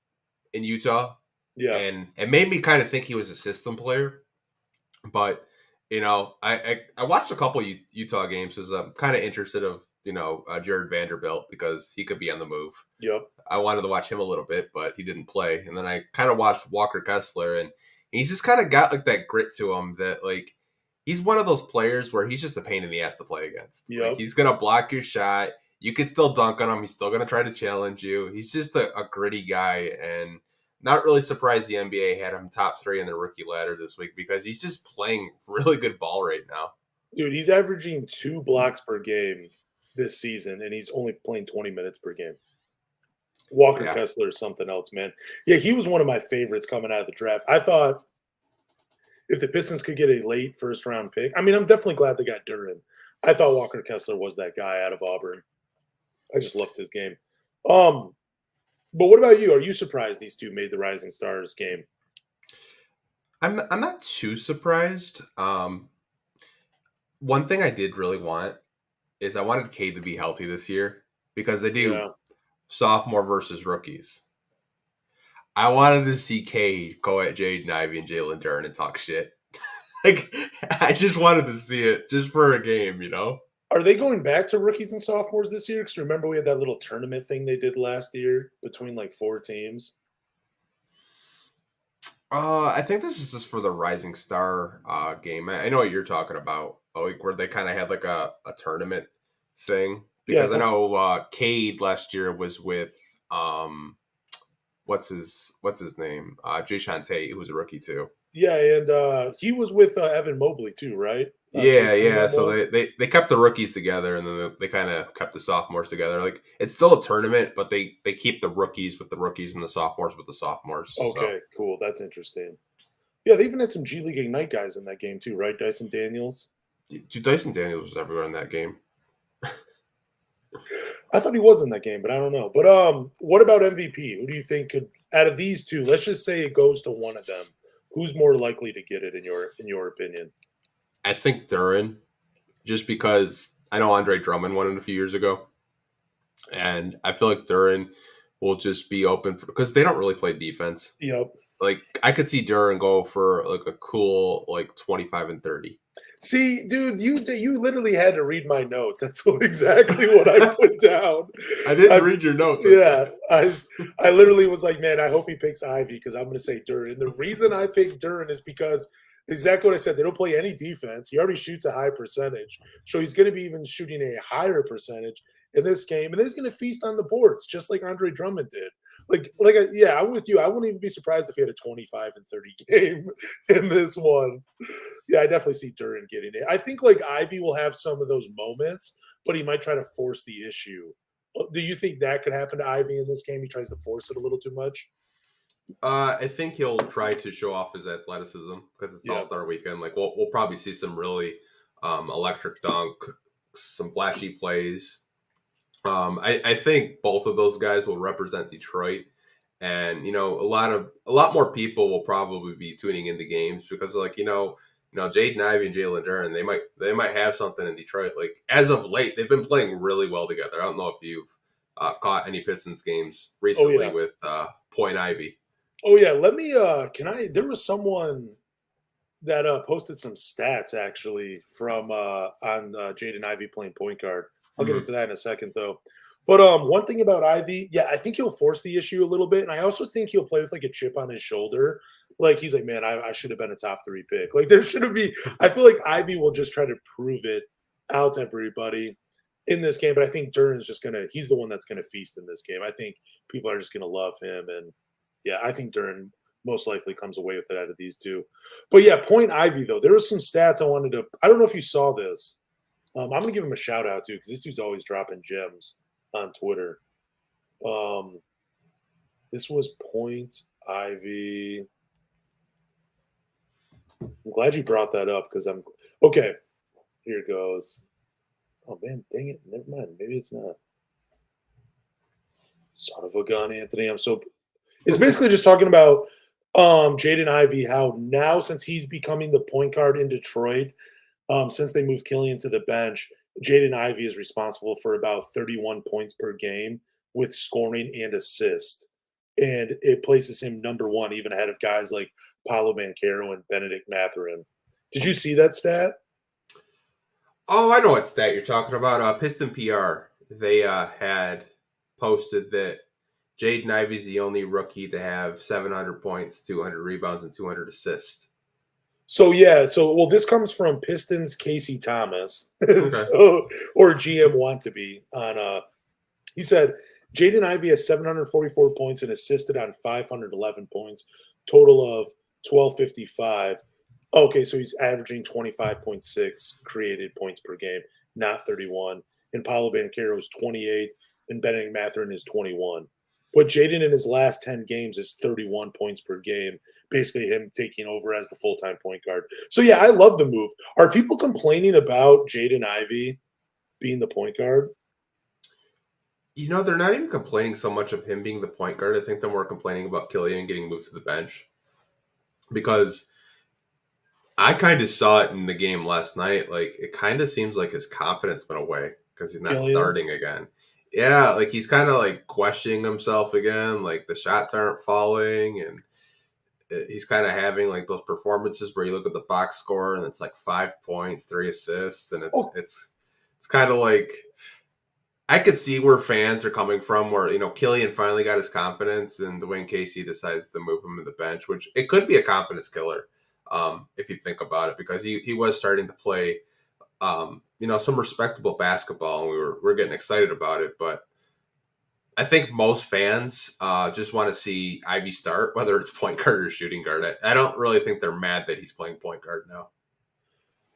A: in Utah.
B: Yeah.
A: And it made me kind of think he was a system player. But, I watched a couple Utah games because I'm kind of interested of, Jared Vanderbilt because he could be on the move.
B: Yep.
A: I wanted to watch him a little bit, but he didn't play. And then I kind of watched Walker Kessler, and he's just kind of got like that grit to him that like he's one of those players where he's just a pain in the ass to play against.
B: Yep.
A: Like, he's going to block your shot. You can still dunk on him. He's still going to try to challenge you. He's just a gritty guy, and not really surprised the NBA had him top 3 in the rookie ladder this week because he's just playing really good ball right now.
B: Dude, he's averaging 2 blocks per game this season, and he's only playing 20 minutes per game. Walker
A: Yeah.
B: Kessler is something else, man. Yeah, he was one of my favorites coming out of the draft. I thought if the Pistons could get a late first round pick, I mean, I'm definitely glad they got Duran. I thought Walker Kessler was that guy out of Auburn. I just loved his game. But what about you? Are you surprised these two made the Rising Stars game?
A: I'm not too surprised. One thing I did really want is I wanted Cade to be healthy this year because they do
B: Yeah.
A: sophomore versus rookies. I wanted to see Cade go at Jaden Ivey and Jalen Duren and talk shit. Like, I just wanted to see it just for a game, you know?
B: Are they going back to rookies and sophomores this year? Because remember we had that little tournament thing they did last year between like 4 teams.
A: I think this is just for the Rising Star game. I know what you're talking about, like where they kind of had like a tournament thing. Because
B: Yeah,
A: I know Cade last year was with what's his name? Jay Tate, who's a rookie too.
B: yeah, and he was with Evan Mobley too, right?
A: Yeah. So they kept the rookies together, and then they kind of kept the sophomores together. Like it's still a tournament, but they keep the rookies with the rookies and the sophomores with the sophomores.
B: Okay, cool. That's interesting. Yeah, they even had some G League Ignite guys in that game too, right? Dyson Daniels.
A: Dude, Dyson Daniels was everywhere in that game.
B: I thought he was in that game, but I don't know. But what about MVP? Who do you think could out of these two? Let's just say it goes to one of them. Who's more likely to get it in your opinion?
A: I think Duren, just because I know Andre Drummond won it a few years ago, and I feel like Duren will just be open because they don't really play defense.
B: Yep.
A: Like I could see Duren go for like a cool like 25 and 30.
B: See, dude, you literally had to read my notes. That's exactly what I put down.
A: I didn't read your notes.
B: Yeah, I literally was like, man, I hope he picks Ivy because I'm going to say Duren. And the reason I picked Duren is because exactly what I said. They don't play any defense. He already shoots a high percentage, so he's going to be even shooting a higher percentage in this game, and then he's going to feast on the boards just like Andre Drummond did. Yeah, I'm with you. I wouldn't even be surprised if he had a 25 and 30 game in this one. Yeah, I definitely see Duren getting it. I think like Ivy will have some of those moments, but he might try to force the issue. Do you think that could happen to Ivy in this game? He tries to force it a little too much.
A: I think he'll try to show off his athleticism because it's All-Star Weekend. Like we'll probably see some really electric dunk, some flashy plays. I think both of those guys will represent Detroit, and a lot more people will probably be tuning into games because Jaden Ivey and Jalen Duren, they might have something in Detroit. Like as of late, they've been playing really well together. I don't know if you've caught any Pistons games recently with Point Ivy.
B: Oh yeah, let me. There was someone that posted some stats actually from on Jaden Ivey playing point guard. I'll get into that in a second though. But one thing about Ivy, yeah, I think he'll force the issue a little bit, and I also think he'll play with like a chip on his shoulder. Like he's like, man, I should have been a top 3 pick. Like there shouldn't be. I feel like Ivy will just try to prove it out to everybody in this game. But I think Duren's he's the one that's gonna feast in this game. I think people are just gonna love him, and yeah, I think Duren most likely comes away with it out of these two. But yeah, Point Ivy though, there was some stats I wanted to. I don't know if you saw this. I'm gonna give him a shout out too because this dude's always dropping gems on Twitter. This was Point Ivy. I'm glad you brought that up because I'm okay. Here it goes. Oh man, dang it! Never mind. Maybe it's not. Son of a gun, Anthony. It's basically just talking about Jaden Ivey. How now since he's becoming the point guard in Detroit, since they moved Killian to the bench, Jaden Ivey is responsible for about 31 points per game with scoring and assist. And it places him number 1, even ahead of guys like Paolo Banchero and Benedict Mathurin. Did you see that stat?
A: Oh, I know what stat you're talking about. Piston PR. They had posted that Jaden Ivey's the only rookie to have 700 points, 200 rebounds, and 200 assists.
B: So this comes from Pistons Casey Thomas,
A: Okay.
B: or GM want to be on. He said Jaden Ivey has 744 points and assisted on 511 points, total of 1255. Okay, so he's averaging 25.6 created points per game, not 31. and Paolo Banchero is 28, and Bennedict Mathurin is 21. But Jaden in his last 10 games is 31 points per game, basically him taking over as the full-time point guard. So, yeah, I love the move. Are people complaining about Jaden Ivey being the point guard?
A: They're not even complaining so much of him being the point guard. I think they're more complaining about Killian getting moved to the bench because I kind of saw it in the game last night. Like, it kind of seems like his confidence went away because he's not
B: Killian's?
A: starting again. Yeah, like he's kind of like questioning himself again. Like the shots aren't falling, and he's kind of having like those performances where you look at the box score and it's like 5 points, 3 assists, and it's kind of like I could see where fans are coming from. Where Killian finally got his confidence, and Dwayne Casey decides to move him to the bench, which it could be a confidence killer if you think about it, because he was starting to play some respectable basketball, and we're getting excited about it. But I think most fans just want to see Ivy start, whether it's point guard or shooting guard. I don't really think they're mad that he's playing point guard now.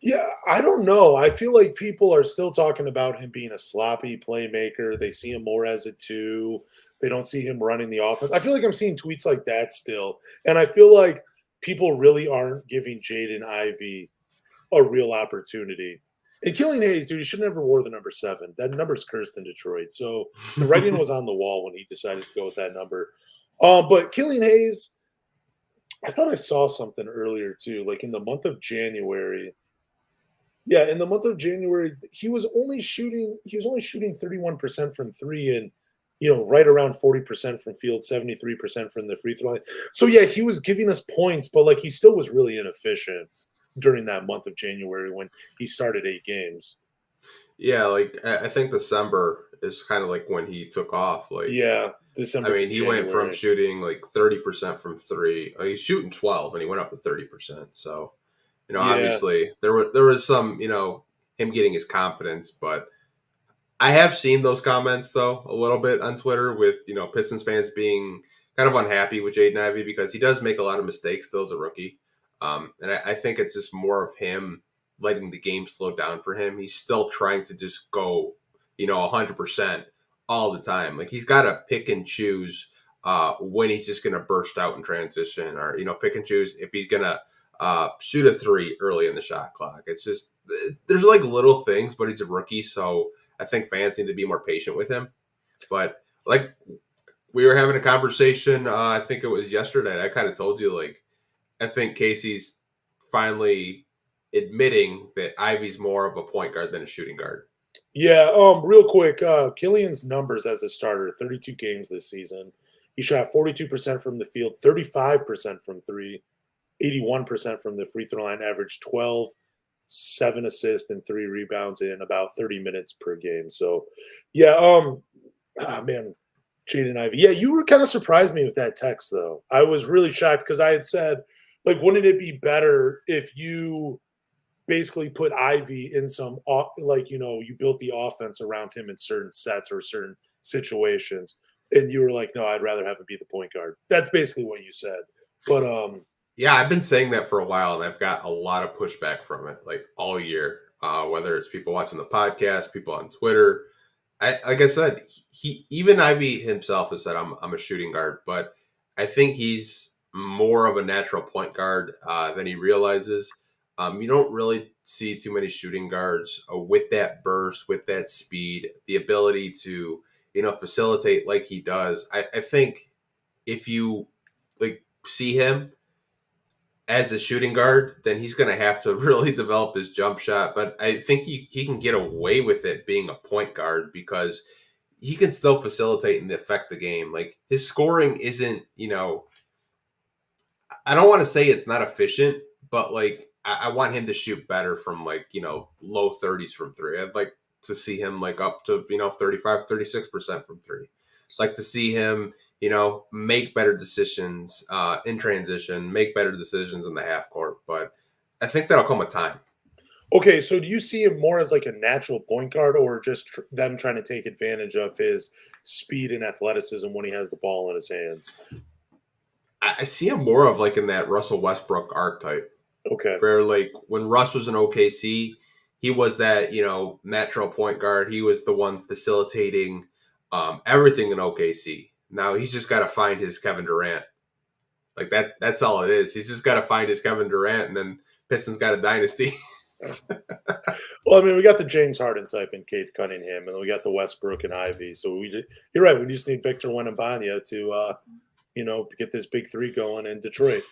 B: Yeah, I don't know. I feel like people are still talking about him being a sloppy playmaker. They see him more as a two. They don't see him running the offense. I feel like I'm seeing tweets like that still. And I feel like people really aren't giving Jaden Ivey a real opportunity. And Killian Hayes, dude, he should never wore the number 7. That number's cursed in Detroit. So the writing was on the wall when he decided to go with that number. But Killian Hayes, I thought I saw something earlier too, like in the month of January. Yeah, in the month of January, he was only shooting 31% from 3 and right around 40% from field, 73% from the free throw line. So yeah, he was giving us points, but like he still was really inefficient during that month of January when he started 8 games.
A: Yeah, like I think December is kind of like when he took off. Like,
B: Yeah, December.
A: I mean, he went from shooting like 30% from 3. He's shooting 12, and he went up to 30%. So, obviously there was some, him getting his confidence, but I have seen those comments though a little bit on Twitter with Pistons fans being kind of unhappy with Jaden Ivey because he does make a lot of mistakes still as a rookie, and I think it's just more of him letting the game slow down for him. He's still trying to just go 100% all the time. Like he's got to pick and choose when he's just going to burst out in transition, or pick and choose if he's going to shoot a 3 early in the shot clock. It's just there's like little things, but he's a rookie, so I think fans need to be more patient with him. But like we were having a conversation, I think it was yesterday. I kind of told you, like, I think Casey's finally admitting that Ivey's more of a point guard than a shooting guard.
B: Yeah, real quick, Killian's numbers as a starter, 32 games this season. He shot 42% from the field, 35% from 3, 81% from the free throw line, averaged 12, 7 assists and 3 rebounds in about 30 minutes per game. So, yeah, man, Jaden Ivey. Yeah, you were kind of surprised me with that text, though. I was really shocked because I had said, like, wouldn't it be better if you basically put Ivey in some, like, you built the offense around him in certain sets or certain situations. And you were like, no, I'd rather have him be the point guard. That's basically what you said. But,
A: yeah, I've been saying that for a while, and I've got a lot of pushback from it, like all year. Whether it's people watching the podcast, people on Twitter. Like I said, even Ivey himself has said I'm a shooting guard, but I think he's more of a natural point guard than he realizes. You don't really see too many shooting guards with that burst, with that speed, the ability to facilitate like he does. I think if you see him as a shooting guard, then he's going to have to really develop his jump shot. But I think he can get away with it being a point guard because he can still facilitate and affect the game. Like his scoring isn't, I don't want to say it's not efficient, but like I want him to shoot better from low 30s from 3. I'd like to see him up to 35, 36% from 3. It's like to see him make better decisions in transition, make better decisions in the half court. But I think that'll come with time.
B: Okay, so do you see him more as like a natural point guard or just them trying to take advantage of his speed and athleticism when he has the ball in his hands?
A: I see him more of in that Russell Westbrook archetype.
B: Okay.
A: Where when Russ was in OKC, he was that, natural point guard. He was the one facilitating everything in OKC. Now he's just got to find his Kevin Durant. Like that's all it is. He's just got to find his Kevin Durant, and then Pistons got a dynasty.
B: Well, I mean, we got the James Harden type in Cade Cunningham, and we got the Westbrook and Ivy. So you're right. We just need Victor Wembanyama to, get this big three going in Detroit.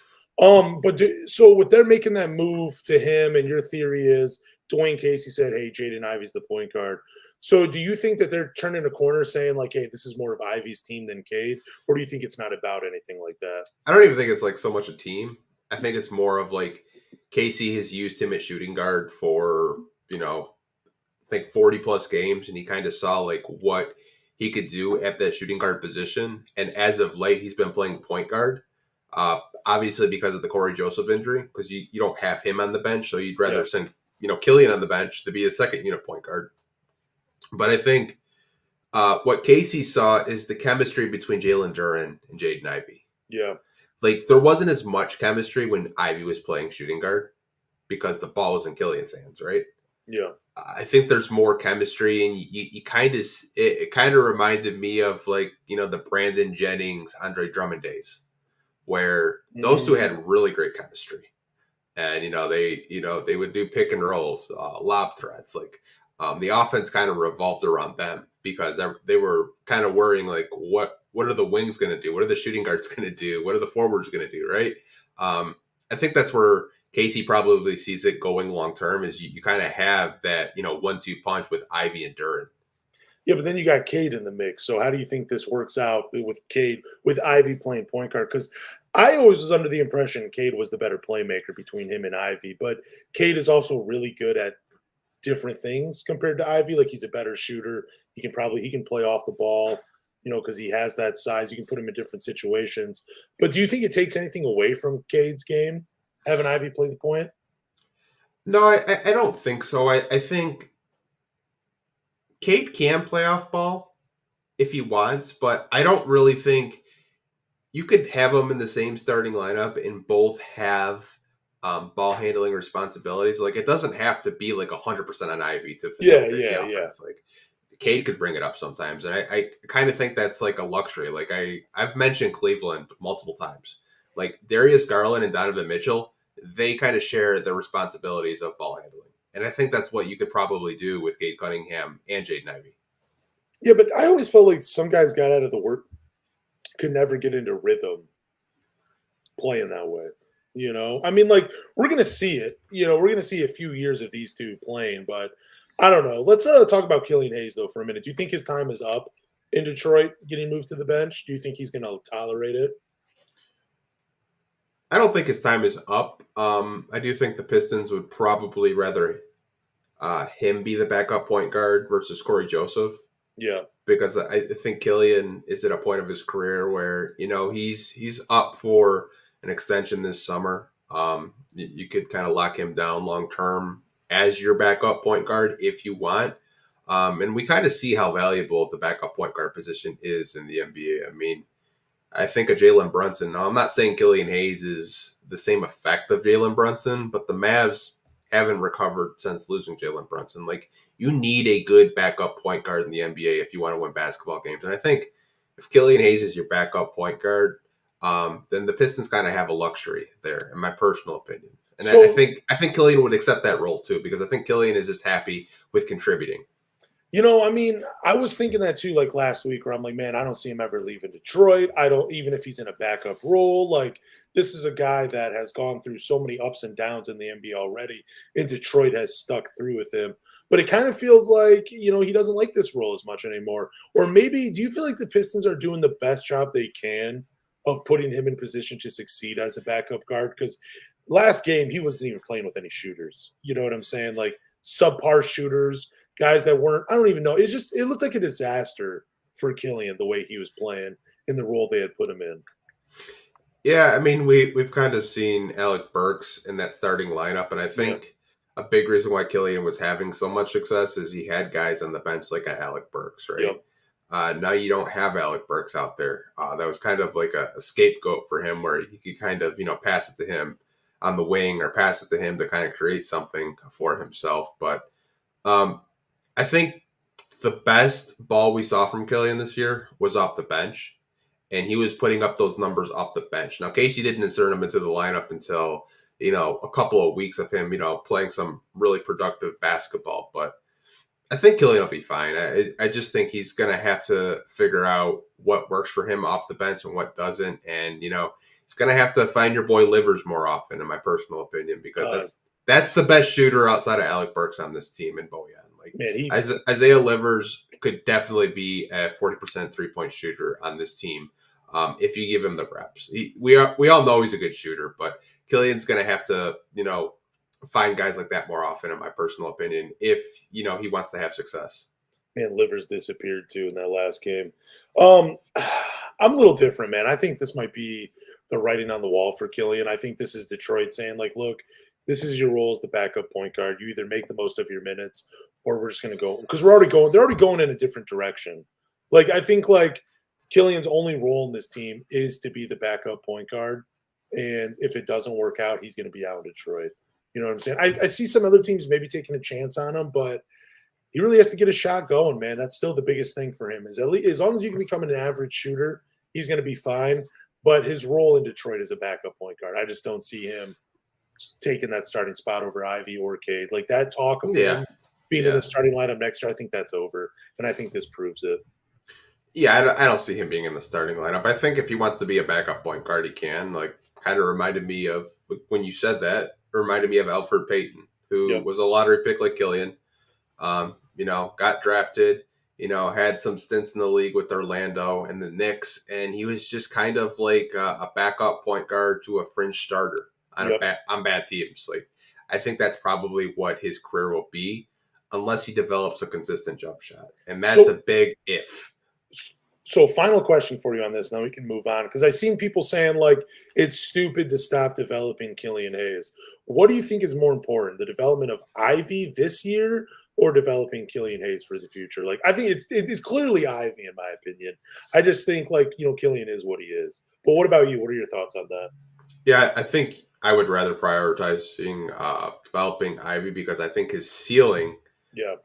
B: So with them making that move to him, and your theory is Dwayne Casey said, "Hey, Jaden Ivey's the point guard." So do you think that they're turning a corner, saying like, "Hey, this is more of Ivey's team than Cade," or do you think it's not about anything like that?
A: I don't even think it's like so much a team. I think it's more of like Casey has used him at shooting guard for, I think 40 plus games, and he kind of saw like what he could do at that shooting guard position. And as of late, he's been playing point guard. Obviously because of the Corey Joseph injury, because you don't have him on the bench, so you'd rather send Killian on the bench to be a second unit point guard. But I think what Casey saw is the chemistry between Jalen Duren and Jaden Ivey.
B: Yeah.
A: Like there wasn't as much chemistry when Ivey was playing shooting guard because the ball was in Killian's hands, right?
B: Yeah.
A: I think there's more chemistry, and you kind of it kind of reminded me of like the Brandon Jennings, Andre Drummond days, where those two had really great chemistry, and they would do pick and rolls, lob threats, like the offense kind of revolved around them because they were kind of worrying like what are the wings going to do, what are the shooting guards going to do, what are the forwards going to do, right? I think that's where Casey probably sees it going long term, is you kind of have that 1-2 punch with Ivey and Duren.
B: Yeah, but then you got Cade in the mix. So how do you think this works out with Cade, with Ivey playing point guard? Because I always was under the impression Cade was the better playmaker between him and Ivey, but Cade is also really good at different things compared to Ivey. Like he's a better shooter. He can play off the ball, because he has that size. You can put him in different situations. But do you think it takes anything away from Cade's game, having Ivey play the point?
A: No, I don't think so. I think Cade can play off ball if he wants, but I don't really think you could have them in the same starting lineup and both have ball handling responsibilities. Like it doesn't have to be like 100% on Ivey to facilitate the offense. Like Cade could bring it up sometimes, and I kind of think that's like a luxury. Like I've mentioned Cleveland multiple times. Like Darius Garland and Donovan Mitchell, they kind of share the responsibilities of ball handling. And I think that's what you could probably do with Cade Cunningham and Jaden Ivey.
B: Yeah, but I always felt like some guys got out of the work, could never get into rhythm playing that way. I mean, like, we're going to see it. We're going to see a few years of these two playing, but I don't know. Let's talk about Killian Hayes, though, for a minute. Do you think his time is up in Detroit, getting moved to the bench? Do you think he's going to tolerate it?
A: I don't think his time is up. I do think the Pistons would probably rather him be the backup point guard versus Corey Joseph.
B: Yeah.
A: Because I think Killian is at a point of his career where, he's up for an extension this summer. You could kind of lock him down long term as your backup point guard if you want. And we kind of see how valuable the backup point guard position is in the NBA. I mean, I think of Jalen Brunson. Now, I'm not saying Killian Hayes is the same effect of Jalen Brunson, but the Mavs haven't recovered since losing Jalen Brunson. Like, you need a good backup point guard in the NBA if you want to win basketball games. And I think if Killian Hayes is your backup point guard, then the Pistons kind of have a luxury there, in my personal opinion. And I think Killian would accept that role too, because I think Killian is just happy with contributing.
B: I mean, I was thinking that too, like last week, where I'm like, man, I don't see him ever leaving Detroit. I don't, even if he's in a backup role. Like, this is a guy that has gone through so many ups and downs in the NBA already, and Detroit has stuck through with him. But it kind of feels like, he doesn't like this role as much anymore. Or maybe, do you feel like the Pistons are doing the best job they can of putting him in position to succeed as a backup guard? Because last game, he wasn't even playing with any shooters. You know what I'm saying? Like, subpar shooters. Guys that weren't, I don't even know. It looked like a disaster for Killian the way he was playing in the role they had put him in.
A: Yeah, I mean, we've kind of seen Alec Burks in that starting lineup, and I think a big reason why Killian was having so much success is he had guys on the bench like Alec Burks, right? Yep. Now you don't have Alec Burks out there. That was kind of like a scapegoat for him, where you could kind of pass it to him on the wing or pass it to him to kind of create something for himself, but I think the best ball we saw from Killian this year was off the bench, and he was putting up those numbers off the bench. Now, Casey didn't insert him into the lineup until, a couple of weeks of him, playing some really productive basketball. But I think Killian will be fine. I just think he's going to have to figure out what works for him off the bench and what doesn't. And, he's going to have to find your boy Livers more often, in my personal opinion, because that's the best shooter outside of Alec Burks on this team in Bojan. Like,
B: Man,
A: Isaiah Livers could definitely be a 40% three-point shooter on this team if you give him the reps. We all know he's a good shooter, but Killian's going to have to, find guys like that more often, in my personal opinion, if, he wants to have success.
B: Man, Livers disappeared too in that last game. I'm a little different, man. I think this might be the writing on the wall for Killian. I think this is Detroit saying, like, look, this is your role as the backup point guard. You either make the most of your minutes or we're just going to go, because they're already going in a different direction. Like, I think, like, Killian's only role in this team is to be the backup point guard. And if it doesn't work out, he's going to be out in Detroit. You know what I'm saying? I see some other teams maybe taking a chance on him, but he really has to get a shot going, man. That's still the biggest thing for him. Is at least, as long as you can become an average shooter, he's going to be fine. But his role in Detroit is a backup point guard. I just don't see him taking that starting spot over Ivey or Cade. Like, that talk of him being in the starting lineup next year, I think that's over. And I think this proves it.
A: Yeah, I don't see him being in the starting lineup. I think if he wants to be a backup point guard, he can. Like, kind of reminded me of, when you said that, reminded me of Elfrid Payton, who was a lottery pick like Killian. Got drafted, had some stints in the league with Orlando and the Knicks, and he was just kind of like a backup point guard to a fringe starter on bad teams. Like, I think that's probably what his career will be, unless he develops a consistent jump shot, and that's a big if.
B: So, final question for you on this, now we can move on, because I've seen people saying, like, it's stupid to stop developing Killian Hayes. What do you think is more important, the development of Ivey this year or developing Killian Hayes for the future? Like, I think it is clearly Ivey, in my opinion. I just think, like, Killian is what he is. But what about you? What are your thoughts on that?
A: Yeah, I think I would rather prioritizing developing Ivey, because I think his ceiling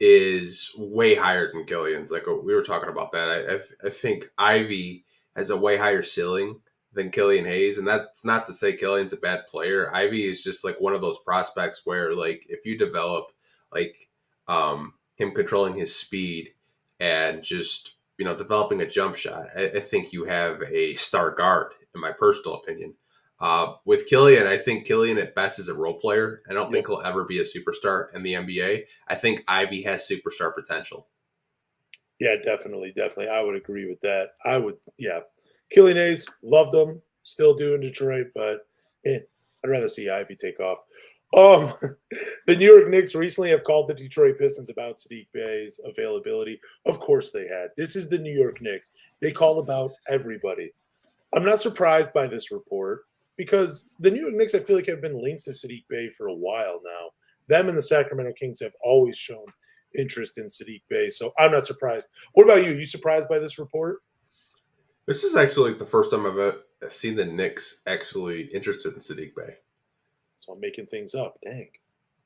A: is way higher than Killian's. Like, we were talking about that. I think Ivey has a way higher ceiling than Killian Hayes, and that's not to say Killian's a bad player. Ivey is just like one of those prospects where, like, if you develop like him controlling his speed and just developing a jump shot, I think you have a star guard, in my personal opinion. With Killian, I think Killian at best is a role player. I don't think he'll ever be a superstar in the NBA. I think Ivey has superstar potential.
B: Yeah, definitely. I would agree with that. Killian Hayes, loved him, still do in Detroit, but I'd rather see Ivey take off. The New York Knicks recently have called the Detroit Pistons about Saddiq Bey's availability. Of course they had. This is the New York Knicks. They call about everybody. I'm not surprised by this report, because the New York Knicks, I feel like, have been linked to Saddiq Bey for a while now. Them and the Sacramento Kings have always shown interest in Saddiq Bey, so I'm not surprised. What about you? You surprised by this report?
A: This is actually the first time I've seen the Knicks actually interested in Saddiq Bey.
B: So I'm making things up. Dang.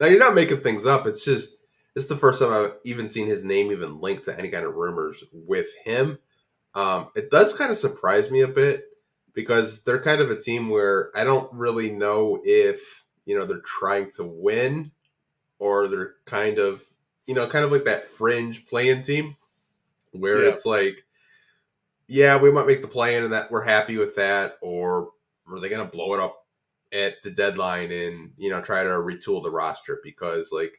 A: Now, you're not making things up. It's the first time I've even seen his name even linked to any kind of rumors with him. It does kind of surprise me a bit, because they're kind of a team where I don't really know if, they're trying to win, or they're kind of like that fringe play-in team where it's like, yeah, we might make the play-in and that we're happy with that, or are they going to blow it up at the deadline and, try to retool the roster? Because, like,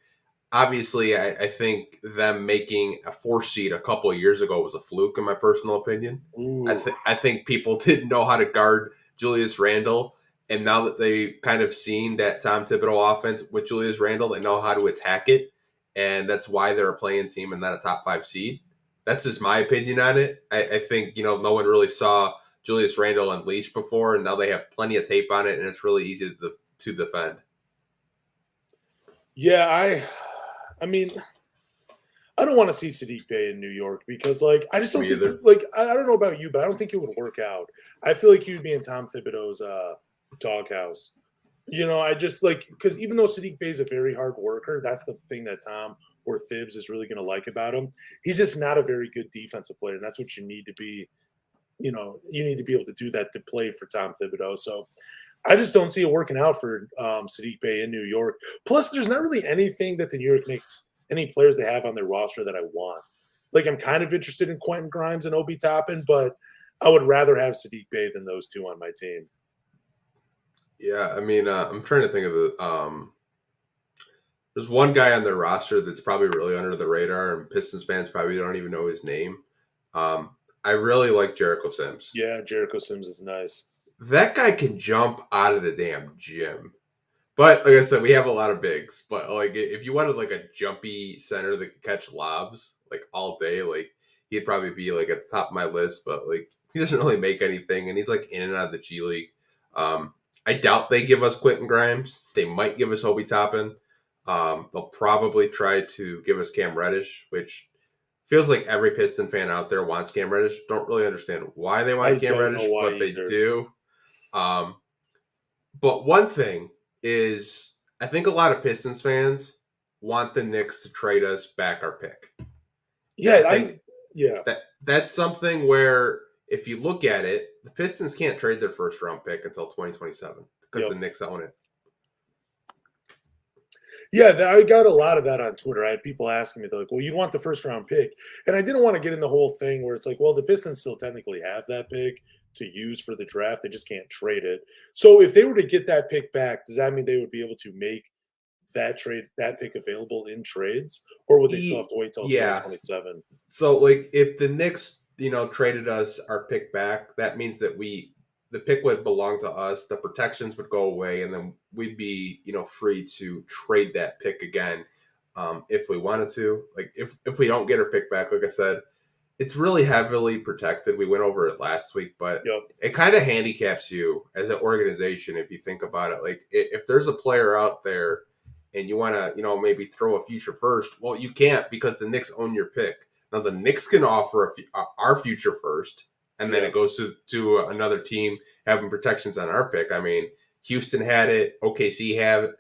A: obviously I think them making a 4 seed a couple of years ago was a fluke, in my personal opinion. I think people didn't know how to guard Julius Randle, and now that they kind of seen that Tom Thibodeau offense with Julius Randle, they know how to attack it, and that's why they're a play-in team and not a top 5 seed. That's just my opinion on it. I think, no one really saw Julius Randle unleashed before, and now they have plenty of tape on it, and it's really easy to defend.
B: Yeah, I mean, I don't want to see Saddiq Bey in New York, because, like, I just don't think, like, I don't know about you, but I don't think it would work out. I feel like he would be in Tom Thibodeau's doghouse. I just, like, because even though Saddiq Bey is a very hard worker, that's the thing that Tom or Thibs is really going to like about him. He's just not a very good defensive player, and that's what you need to be. You need to be able to do that to play for Tom Thibodeau. So I just don't see it working out for Saddiq Bey in New York. Plus, there's not really anything that the New York Knicks, any players they have on their roster that I want. Like, I'm kind of interested in Quentin Grimes and Obi Toppin, but I would rather have Saddiq Bey than those two on my team.
A: Yeah, I mean, I'm trying to think of the. There's one guy on their roster that's probably really under the radar, and Pistons fans probably don't even know his name. I really like Jericho Sims.
B: Yeah, Jericho Sims is nice.
A: That guy can jump out of the damn gym. But like I said, we have a lot of bigs. But like, if you wanted like a jumpy center that could catch lobs like all day, like he'd probably be like at the top of my list. But like, he doesn't really make anything, and he's like in and out of the G League. I doubt they give us Quentin Grimes. They might give us Obi Toppin. They'll probably try to give us Cam Reddish, which feels like every Piston fan out there wants Cam Reddish. Don't really understand why they want Cam Reddish, but they do. But one thing is, I think a lot of Pistons fans want the Knicks to trade us back our pick.
B: Yeah,
A: that's something where if you look at it, the Pistons can't trade their first round pick until 2027 because the Knicks own it.
B: Yeah, I got a lot of that on Twitter. I had people asking me, they're like, well, you want the first round pick. And I didn't want to get in the whole thing where it's like, well, the Pistons still technically have that pick to use for the draft. They just can't trade it. So if they were to get that pick back, does that mean they would be able to make that pick available in trades? Or would they still have to wait till 2027?
A: So like if the Knicks, traded us our pick back, that means that the pick would belong to us, the protections would go away, and then we'd be, free to trade that pick again if we wanted to. Like if we don't get our pick back, like I said, it's really heavily protected. We went over it last week, but it kind of handicaps you as an organization if you think about it. Like if there's a player out there and you want to, maybe throw a future first, well, you can't because the Knicks own your pick. Now the Knicks can offer our future first, and then it goes to another team having protections on our pick. I mean, Houston had it, OKC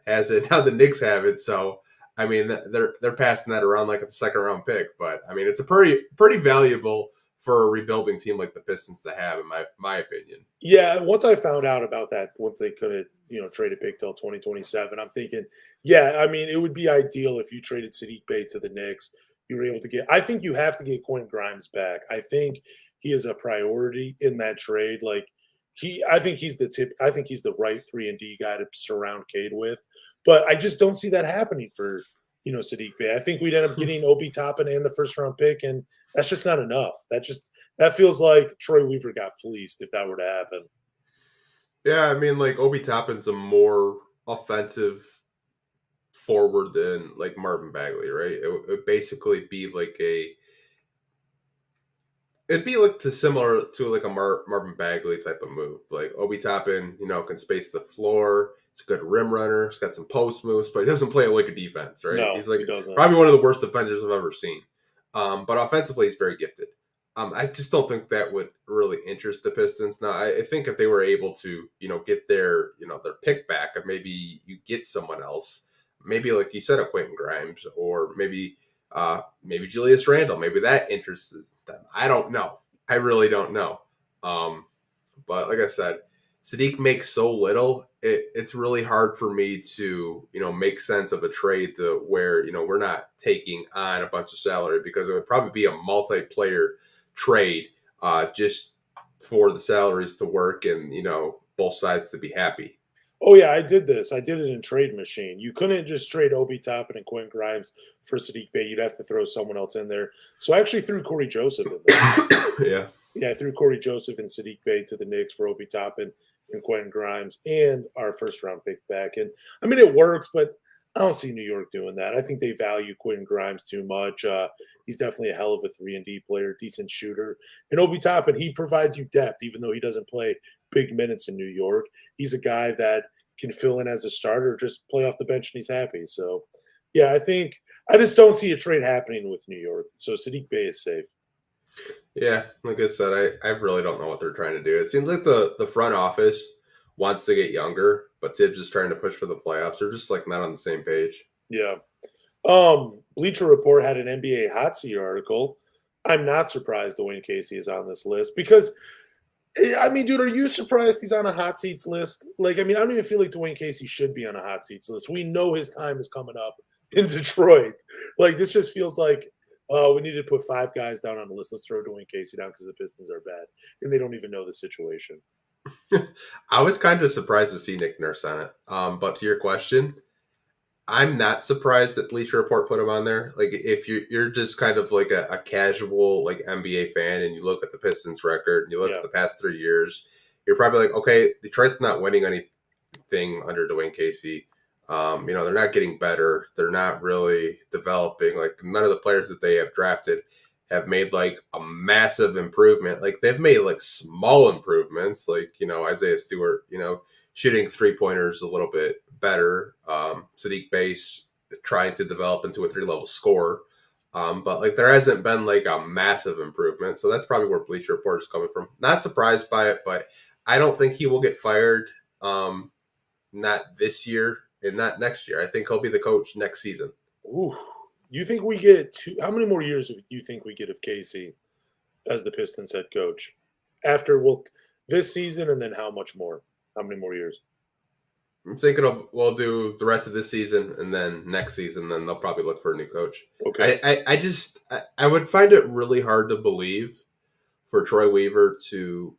A: has it, now the Knicks have it. So, I mean, they're passing that around like it's a second round pick. But I mean, it's a pretty valuable for a rebuilding team like the Pistons to have, in my opinion.
B: Yeah, once I found out about that, once they couldn't, trade a pick till 2027, I'm thinking, I mean, it would be ideal if you traded Saddiq Bey to the Knicks. You were able to get. I think you have to get Quentin Grimes back. I think he is a priority in that trade. Like I think he's the tip. I think he's the right 3-and-D guy to surround Cade with. But I just don't see that happening for Saddiq Bey. I think we'd end up getting Obi Toppin and the first round pick, and that's just not enough. That feels like Troy Weaver got fleeced if that were to happen.
A: Yeah, I mean, like Obi Toppin's a more offensive forward than like Marvin Bagley, right? It would basically be like it'd be like similar to like a Marvin Bagley type of move. Like Obi Toppin, can space the floor. He's a good rim runner. He's got some post moves, but he doesn't play like a defense, right?
B: No,
A: he's like
B: he doesn't.
A: Probably one of the worst defenders I've ever seen. But offensively, he's very gifted. I just don't think that would really interest the Pistons. Now, I think if they were able to, get their pick back, and maybe you get someone else, maybe like you said, a Quentin Grimes, or maybe Julius Randle, maybe that interests them. I don't know. I really don't know. But like I said, Saddiq makes so little. It's really hard for me to, make sense of a trade to where, we're not taking on a bunch of salary, because it would probably be a multiplayer trade just for the salaries to work and, both sides to be happy.
B: Oh, yeah, I did this. I did it in Trade Machine. You couldn't just trade Obi Toppin and Quentin Grimes for Saddiq Bey. You'd have to throw someone else in there. So I actually threw Corey Joseph in there. Yeah, I threw Corey Joseph and Saddiq Bey to the Knicks for Obi Toppin and Quentin Grimes and our first-round pick back. And, I mean, it works, but I don't see New York doing that. I think they value Quentin Grimes too much. He's definitely a hell of a 3-and-D player, decent shooter. And Obi Toppin, he provides you depth, even though he doesn't play big minutes in New York. He's a guy that can fill in as a starter, just play off the bench, and he's happy. So, I think I just don't see a trade happening with New York. So Saddiq Bey is safe.
A: Yeah, like I said, I really don't know what they're trying to do. It seems like the front office wants to get younger, but Tibbs is trying to push for the playoffs. They're just like not on the same page.
B: Yeah. Bleacher Report had an NBA hot seat article. I'm not surprised Dwayne Casey is on this list because, I mean, dude, are you surprised he's on a hot seats list? Like, I mean, I don't even feel like Dwayne Casey should be on a hot seats list. We know his time is coming up in Detroit. Like, this just feels like, oh, we need to put 5 guys down on the list. Let's throw Dwayne Casey down because the Pistons are bad. And they don't even know the situation.
A: I was kind of surprised to see Nick Nurse on it. But to your question, I'm not surprised that Bleacher Report put him on there. Like, if you're just kind of like a casual like NBA fan, and you look at the Pistons record and you look
B: Yeah.
A: at the past 3 years, you're probably like, okay, Detroit's not winning anything under Dwayne Casey. They're not getting better. They're not really developing. Like, none of the players that they have drafted have made like a massive improvement. Like, they've made like small improvements. Like, Isaiah Stewart, shooting 3-pointers a little bit better. Saddiq Bey trying to develop into a 3-level scorer. But like, there hasn't been like a massive improvement. So that's probably where Bleacher Report is coming from. Not surprised by it, but I don't think he will get fired. Not this year and not next year. I think he'll be the coach next season.
B: Ooh. You think we get how many more years do you think we get of Casey as the Pistons head coach? After this season, and then how much more? How many more years?
A: I'm thinking we'll do the rest of this season, and then next season, then they'll probably look for a new coach.
B: Okay.
A: I would find it really hard to believe for Troy Weaver to,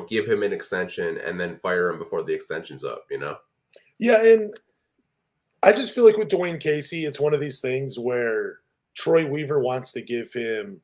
A: give him an extension and then fire him before the extension's up,
B: Yeah, and I just feel like with Dwayne Casey, it's one of these things where Troy Weaver wants to give him,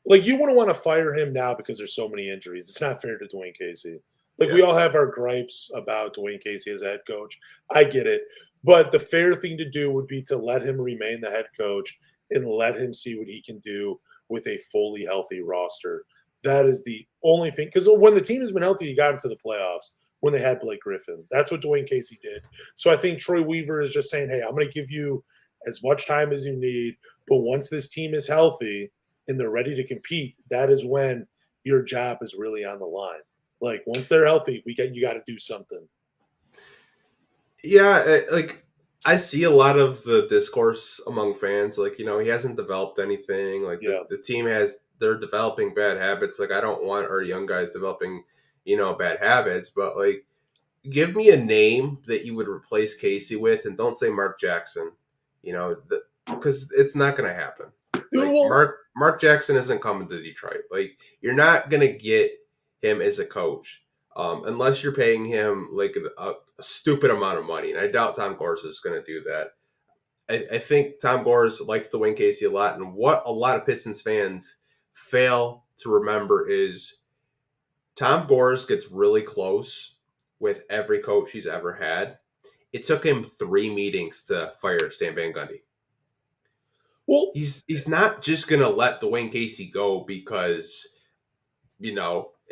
B: like, you wouldn't want to fire him now because there's so many injuries. It's not fair to Dwayne Casey. Like, we all have our gripes about Dwayne Casey as a head coach. I get it. But the fair thing to do would be to let him remain the head coach and let him see what he can do with a fully healthy roster. That is the only thing. Because when the team has been healthy, you got him to the playoffs when they had Blake Griffin. That's what Dwayne Casey did. So I think Troy Weaver is just saying, hey, I'm going to give you as much time as you need. But once this team is healthy and they're ready to compete, that is when your job is really on the line. Like, once they're healthy, you got to do something.
A: Yeah, I see a lot of the discourse among fans. Like, he hasn't developed anything. Like, the team they're developing bad habits. Like, I don't want our young guys developing, bad habits. But, like, give me a name that you would replace Casey with, and don't say Mark Jackson, because it's not going to happen. Like, Mark Jackson isn't coming to Detroit. Like, you're not going to get him as a coach unless you're paying him like a stupid amount of money. And I doubt Tom Gores is going to do that. I think Tom Gores likes Dwayne Casey a lot. And what a lot of Pistons fans fail to remember is Tom Gores gets really close with every coach he's ever had. It took him 3 meetings to fire Stan Van Gundy. Well, he's not just going to let Dwayne Casey go because,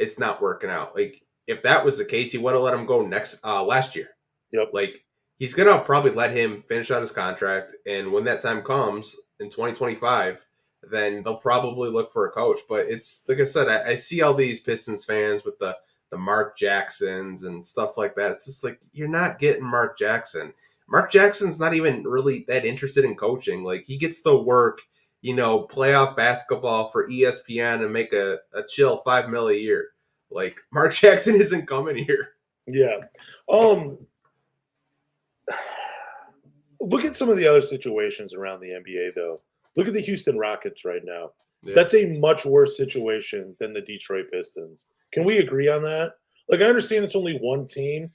A: it's not working out. Like, if that was the case, he would have let him go last year.
B: Yep.
A: Like, he's going to probably let him finish out his contract. And when that time comes in 2025, then they'll probably look for a coach. But it's, like I said, I see all these Pistons fans with the Mark Jacksons and stuff like that. It's just like, you're not getting Mark Jackson. Mark Jackson's not even really that interested in coaching. Like, he gets to work, playoff basketball for ESPN and make a chill $5 million a year. Like, Mark Jackson isn't coming here.
B: Yeah. Look at some of the other situations around the NBA, though. Look at the Houston Rockets right now. Yeah. That's a much worse situation than the Detroit Pistons. Can we agree on that? Like, I understand it's only one team,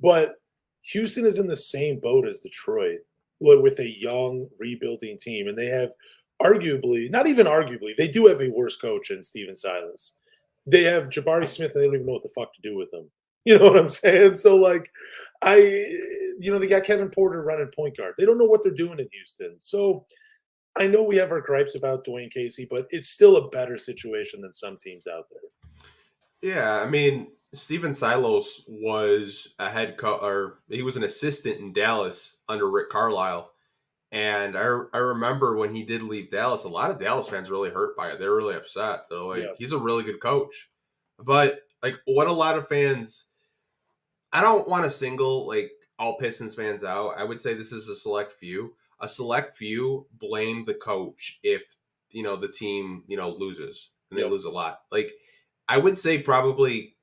B: but Houston is in the same boat as Detroit with a young, rebuilding team. And they have arguably, not even arguably, they do have a worse coach in Steven Silas. They have Jabari Smith, and they don't even know what the fuck to do with him. You know what I'm saying? So, like, they got Kevin Porter running point guard. They don't know what they're doing in Houston. So, I know we have our gripes about Dwayne Casey, but it's still a better situation than some teams out there.
A: Yeah, I mean, Steven Silas was a head coach, or he was an assistant in Dallas under Rick Carlisle. And I remember when he did leave Dallas, a lot of Dallas fans really hurt by it. They're really upset. They're like, He's a really good coach. But, like, what a lot of fans, I don't want to single, like, all Pistons fans out. I would say this is a select few. a select few blame the coach if, the team, loses, and they lose a lot. Like, I would say probably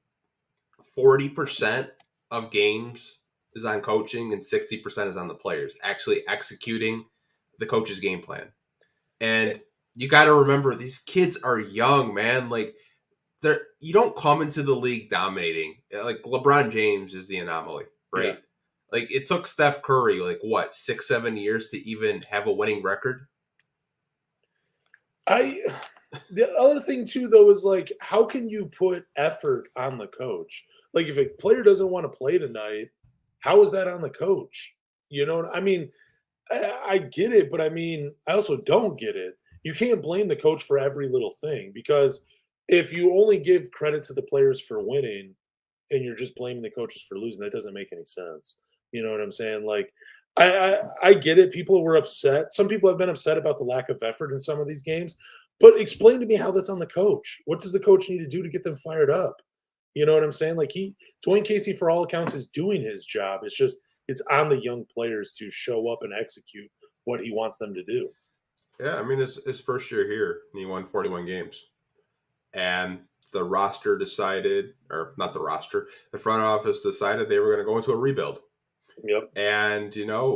A: 40% of games is on coaching and 60% is on the players actually executing the coach's game plan. And you got to remember, these kids are young, man. Like, you don't come into the league dominating. Like, LeBron James is the anomaly, right?
B: Yeah.
A: Like, it took Steph Curry, 6-7 years to even have a winning record?
B: The other thing too, though, is like, how can you put effort on the coach? Like, if a player doesn't want to play tonight, how is that on the coach? I mean, I get it, but I mean, I also don't get it. You can't blame the coach for every little thing, because if you only give credit to the players for winning and you're just blaming the coaches for losing, that doesn't make any sense. You know what I'm saying? Like, I get it. People were upset. Some people have been upset about the lack of effort in some of these games. But explain to me how that's on the coach. What does the coach need to do to get them fired up? You know what I'm saying? Like, Dwayne Casey, for all accounts, is doing his job. It's just it's on the young players to show up and execute what he wants them to do.
A: Yeah, I mean, his first year here, and he won 41 games. And the roster decided, or not the roster, the front office decided they were going to go into a rebuild.
B: Yep.
A: And,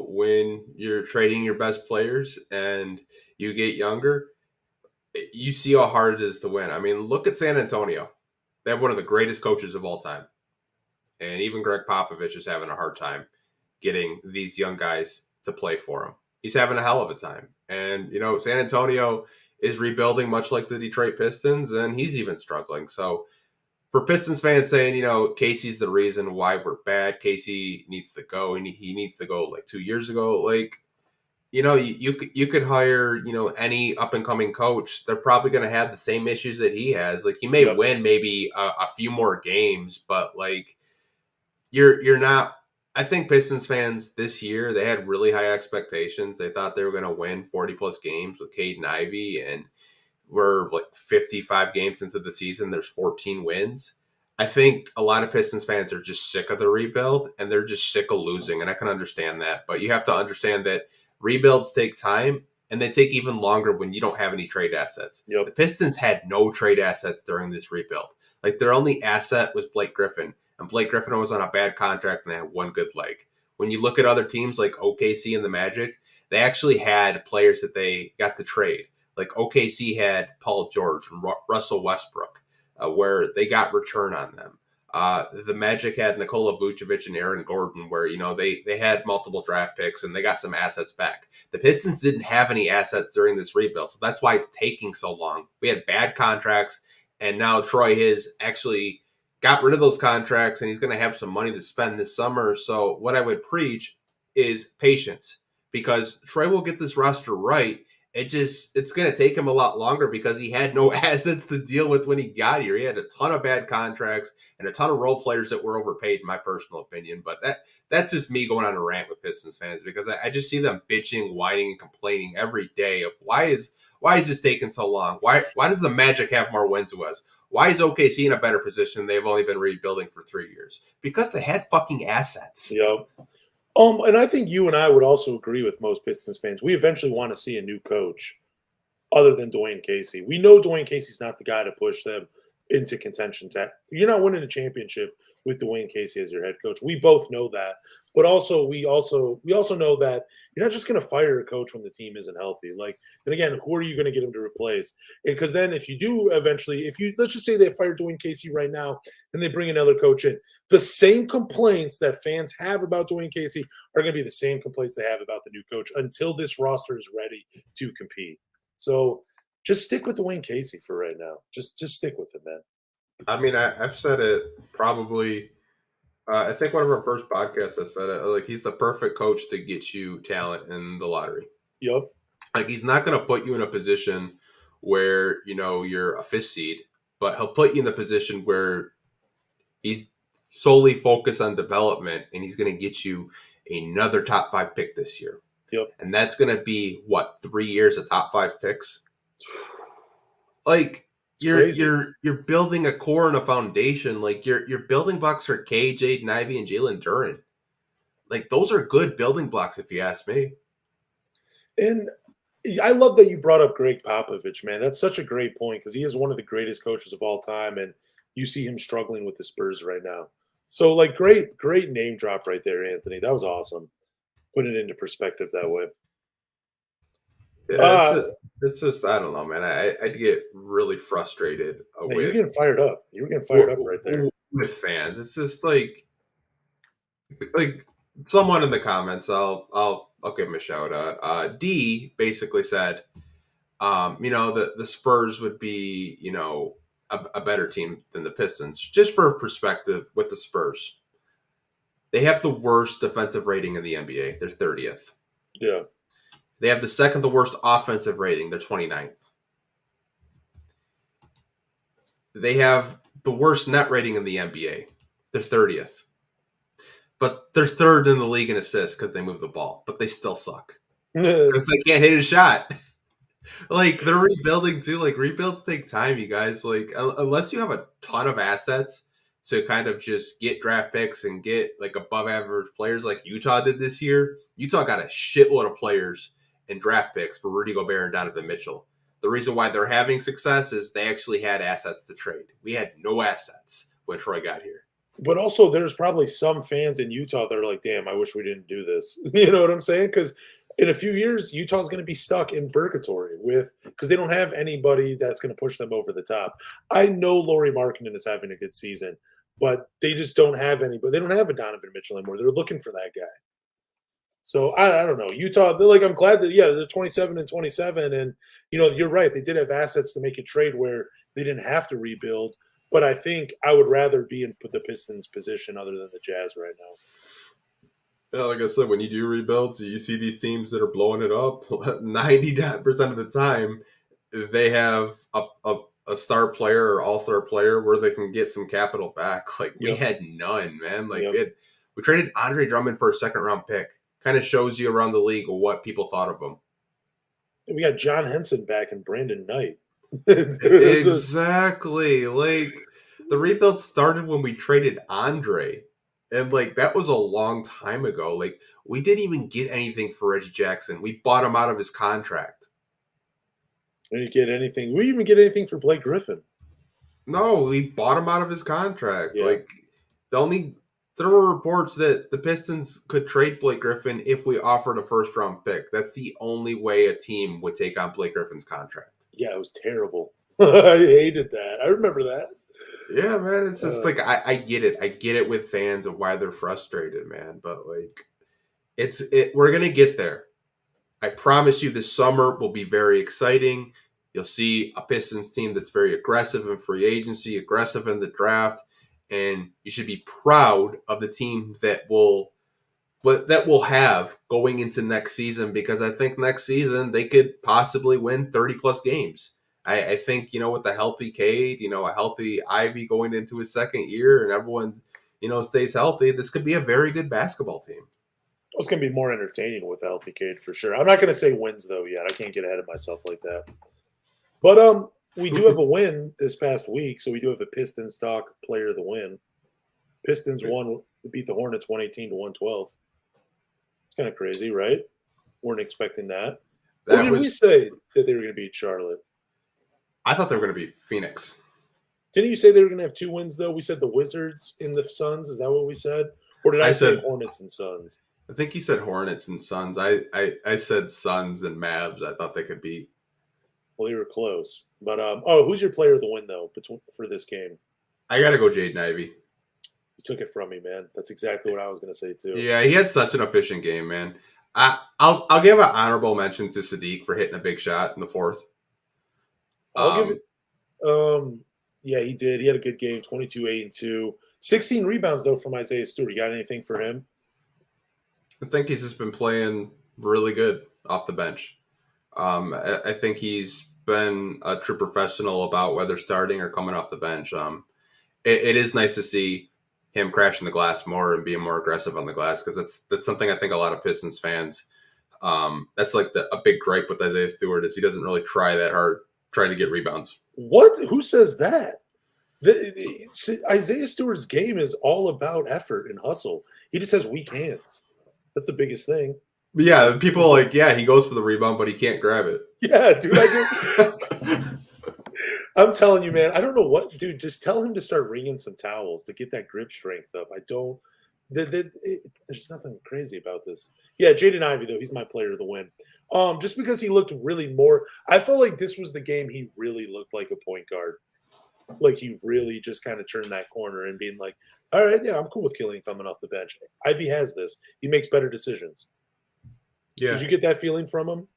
A: when you're trading your best players and you get younger, you see how hard it is to win. I mean, look at San Antonio. They have one of the greatest coaches of all time. And even Greg Popovich is having a hard time getting these young guys to play for him. He's having a hell of a time. And, San Antonio is rebuilding much like the Detroit Pistons, and he's even struggling. So for Pistons fans saying, Casey's the reason why we're bad, Casey needs to go, and he needs to go 2 years ago, you could hire, any up and coming coach. They're probably going to have the same issues that he has. Like, he may win maybe a few more games, but you're not. I think Pistons fans this year, they had really high expectations. They thought they were going to win 40 plus games with Cade Ivey, and we're 55 games into the season. There's 14 wins. I think a lot of Pistons fans are just sick of the rebuild, and they're just sick of losing. And I can understand that, but you have to understand that rebuilds take time, and they take even longer when you don't have any trade assets.
B: Yep.
A: The Pistons had no trade assets during this rebuild. Their only asset was Blake Griffin, and Blake Griffin was on a bad contract and they had one good leg. When you look at other teams like OKC and the Magic, they actually had players that they got to trade. Like OKC had Paul George and Russell Westbrook, where they got return on them. The Magic had Nikola Vucevic and Aaron Gordon, where, they had multiple draft picks and they got some assets back. The Pistons didn't have any assets during this rebuild, so that's why it's taking so long. We had bad contracts, and now Troy has actually got rid of those contracts, and he's going to have some money to spend this summer. So what I would preach is patience, because Troy will get this roster right. It's going to take him a lot longer because he had no assets to deal with when he got here. He had a ton of bad contracts and a ton of role players that were overpaid, in my personal opinion. But that's just me going on a rant with Pistons fans, because I just see them bitching, whining, and complaining every day of why is this taking so long? Why does the Magic have more wins to us? Why is OKC in a better position? They've only been rebuilding for 3 years because they had fucking assets.
B: Yep. And I think you and I would also agree with most Pistons fans. We eventually want to see a new coach other than Dwayne Casey. We know Dwayne Casey's not the guy to push them into contention. You're not winning a championship with Dwayne Casey as your head coach. We both know that. But also, we also know that you're not just going to fire a coach when the team isn't healthy. And again, who are you going to get him to replace? And because then if you do eventually, let's just say they fire Dwayne Casey right now and they bring another coach in, the same complaints that fans have about Dwayne Casey are going to be the same complaints they have about the new coach until this roster is ready to compete. So just stick with Dwayne Casey for right now. Just stick with it, man.
A: I mean, I've said it probably. I think one of our first podcasts I said it. He's the perfect coach to get you talent in the lottery.
B: Yep.
A: He's not going to put you in a position where you're a fifth seed, but he'll put you in the position where he's solely focused on development, and he's going to get you another top 5 pick this year.
B: Yep.
A: And that's going to be 3 years of top 5 picks. You're building a core and a foundation. Your building blocks are Cade, Jaden Ivey, and Jalen Duren. Those are good building blocks, if you ask me.
B: And I love that you brought up Greg Popovich, man. That's such a great point because he is one of the greatest coaches of all time, and you see him struggling with the Spurs right now. So, like, great name drop right there, Anthony. That was awesome. Put it into perspective that way.
A: Yeah, it's just I don't know, man. I'd get really frustrated
B: Man, you're
A: with
B: getting fired up. You were getting fired up right there.
A: with fans. It's just like someone in the comments. I'll give him a shout out. D basically said, the Spurs would be a better team than the Pistons. Just for perspective, with the Spurs, they have the worst defensive rating in the NBA. They're 30th.
B: Yeah.
A: They have the second the worst offensive rating. They're 29th. They have the worst net rating in the NBA. They're 30th. But they're third in the league in assists because they move the ball. But they still suck. Because they can't hit a shot. Like, they're rebuilding too. Like, rebuilds take time, you guys. Like, unless you have a ton of assets to kind of just get draft picks and get, like, above average players like Utah did this year, Utah got a shitload of players and draft picks for Rudy Gobert and Donovan Mitchell. The reason why they're having success is they actually had assets to trade. We had no assets when Troy got here.
B: But also, there's probably some fans in Utah that are like, damn, I wish we didn't do this. You know what I'm saying? Because in a few years, Utah's going to be stuck in purgatory because they don't have anybody that's going to push them over the top. I know Lauri Markkanen is having a good season, but they just don't have anybody. They don't have a Donovan Mitchell anymore. They're looking for that guy. So I don't know. Utah, I'm glad that, they're 27-27. And, you're right. They did have assets to make a trade where they didn't have to rebuild. But I think I would rather be in the Pistons position other than the Jazz right now.
A: Yeah, like I said, when you do rebuilds, you see these teams that are blowing it up. 90% of the time, they have a star player or all-star player where they can get some capital back. Like, we had none, man. Like, we traded Andre Drummond for a second-round pick. Kind of shows you around the league what people thought of him.
B: And we got John Henson back and Brandon Knight.
A: Exactly. Like, the rebuild started when we traded Andre. And, like, that was a long time ago. Like, we didn't even get anything for Reggie Jackson. We bought him out of his contract.
B: We didn't get anything. We even get anything for Blake Griffin.
A: No, we bought him out of his contract. Yeah. Like, there were reports that the Pistons could trade Blake Griffin if we offered a first-round pick. That's the only way a team would take on Blake Griffin's contract.
B: Yeah, it was terrible. I hated that. I remember that.
A: Yeah, man. It's just I get it. I get it with fans of why they're frustrated, man. But like, we're gonna get there. I promise you, this summer will be very exciting. You'll see a Pistons team that's very aggressive in free agency, aggressive in the draft, and you should be proud of the team that will have going into next season, because I think next season they could possibly win 30-plus games. I think, with the healthy Cade, a healthy Ivey going into his second year and everyone, stays healthy, this could be a very good basketball team.
B: It's going to be more entertaining with a healthy Cade for sure. I'm not going to say wins, though, yet. I can't get ahead of myself like that. But we do have a win this past week, so we do have a Pistons Talk player of the win. Pistons beat the Hornets 118-112. It's kind of crazy, right? Weren't expecting that. Or did we say that they were going to beat Charlotte?
A: I thought they were going to beat Phoenix.
B: Didn't you say they were going to have 2 wins, though? We said the Wizards and the Suns. Is that what we said? Or did I say Hornets and Suns?
A: I think you said Hornets and Suns. I said Suns and Mavs. I thought they could beat.
B: Well, you were close. But, who's your player of the win, though, for this game?
A: I got to go Jaden Ivey.
B: You took it from me, man. That's exactly what I was going to say, too.
A: Yeah, he had such an efficient game, man. I'll give an honorable mention to Saddiq for hitting a big shot in the fourth.
B: I'll give it. Yeah, he did. He had a good game. 22, 8, and 2. 16 rebounds though from Isaiah Stewart. You got anything for him?
A: I think he's just been playing really good off the bench. I think he's been a true professional about whether starting or coming off the bench. It is nice to see him crashing the glass more and being more aggressive on the glass, because that's something I think a lot of Pistons fans. That's like a big gripe with Isaiah Stewart is he doesn't really try that hard trying to get rebounds.
B: What? Who says that? Isaiah Stewart's game is all about effort and hustle. He just has weak hands. That's the biggest thing.
A: But yeah, people are like, yeah, he goes for the rebound, but he can't grab it.
B: Yeah, dude, I'm telling you, man, I don't know what, dude, just tell him to start wringing some towels to get that grip strength up. There's nothing crazy about this. Yeah, Jaden Ivey, though, he's my player of the win. Just because he looked really more, I felt like this was the game he really looked like a point guard. Like he really just kind of turned that corner and being like, all right, yeah, I'm cool with Killian coming off the bench. Ivy has this. He makes better decisions.
A: Yeah.
B: Did you get that feeling from him?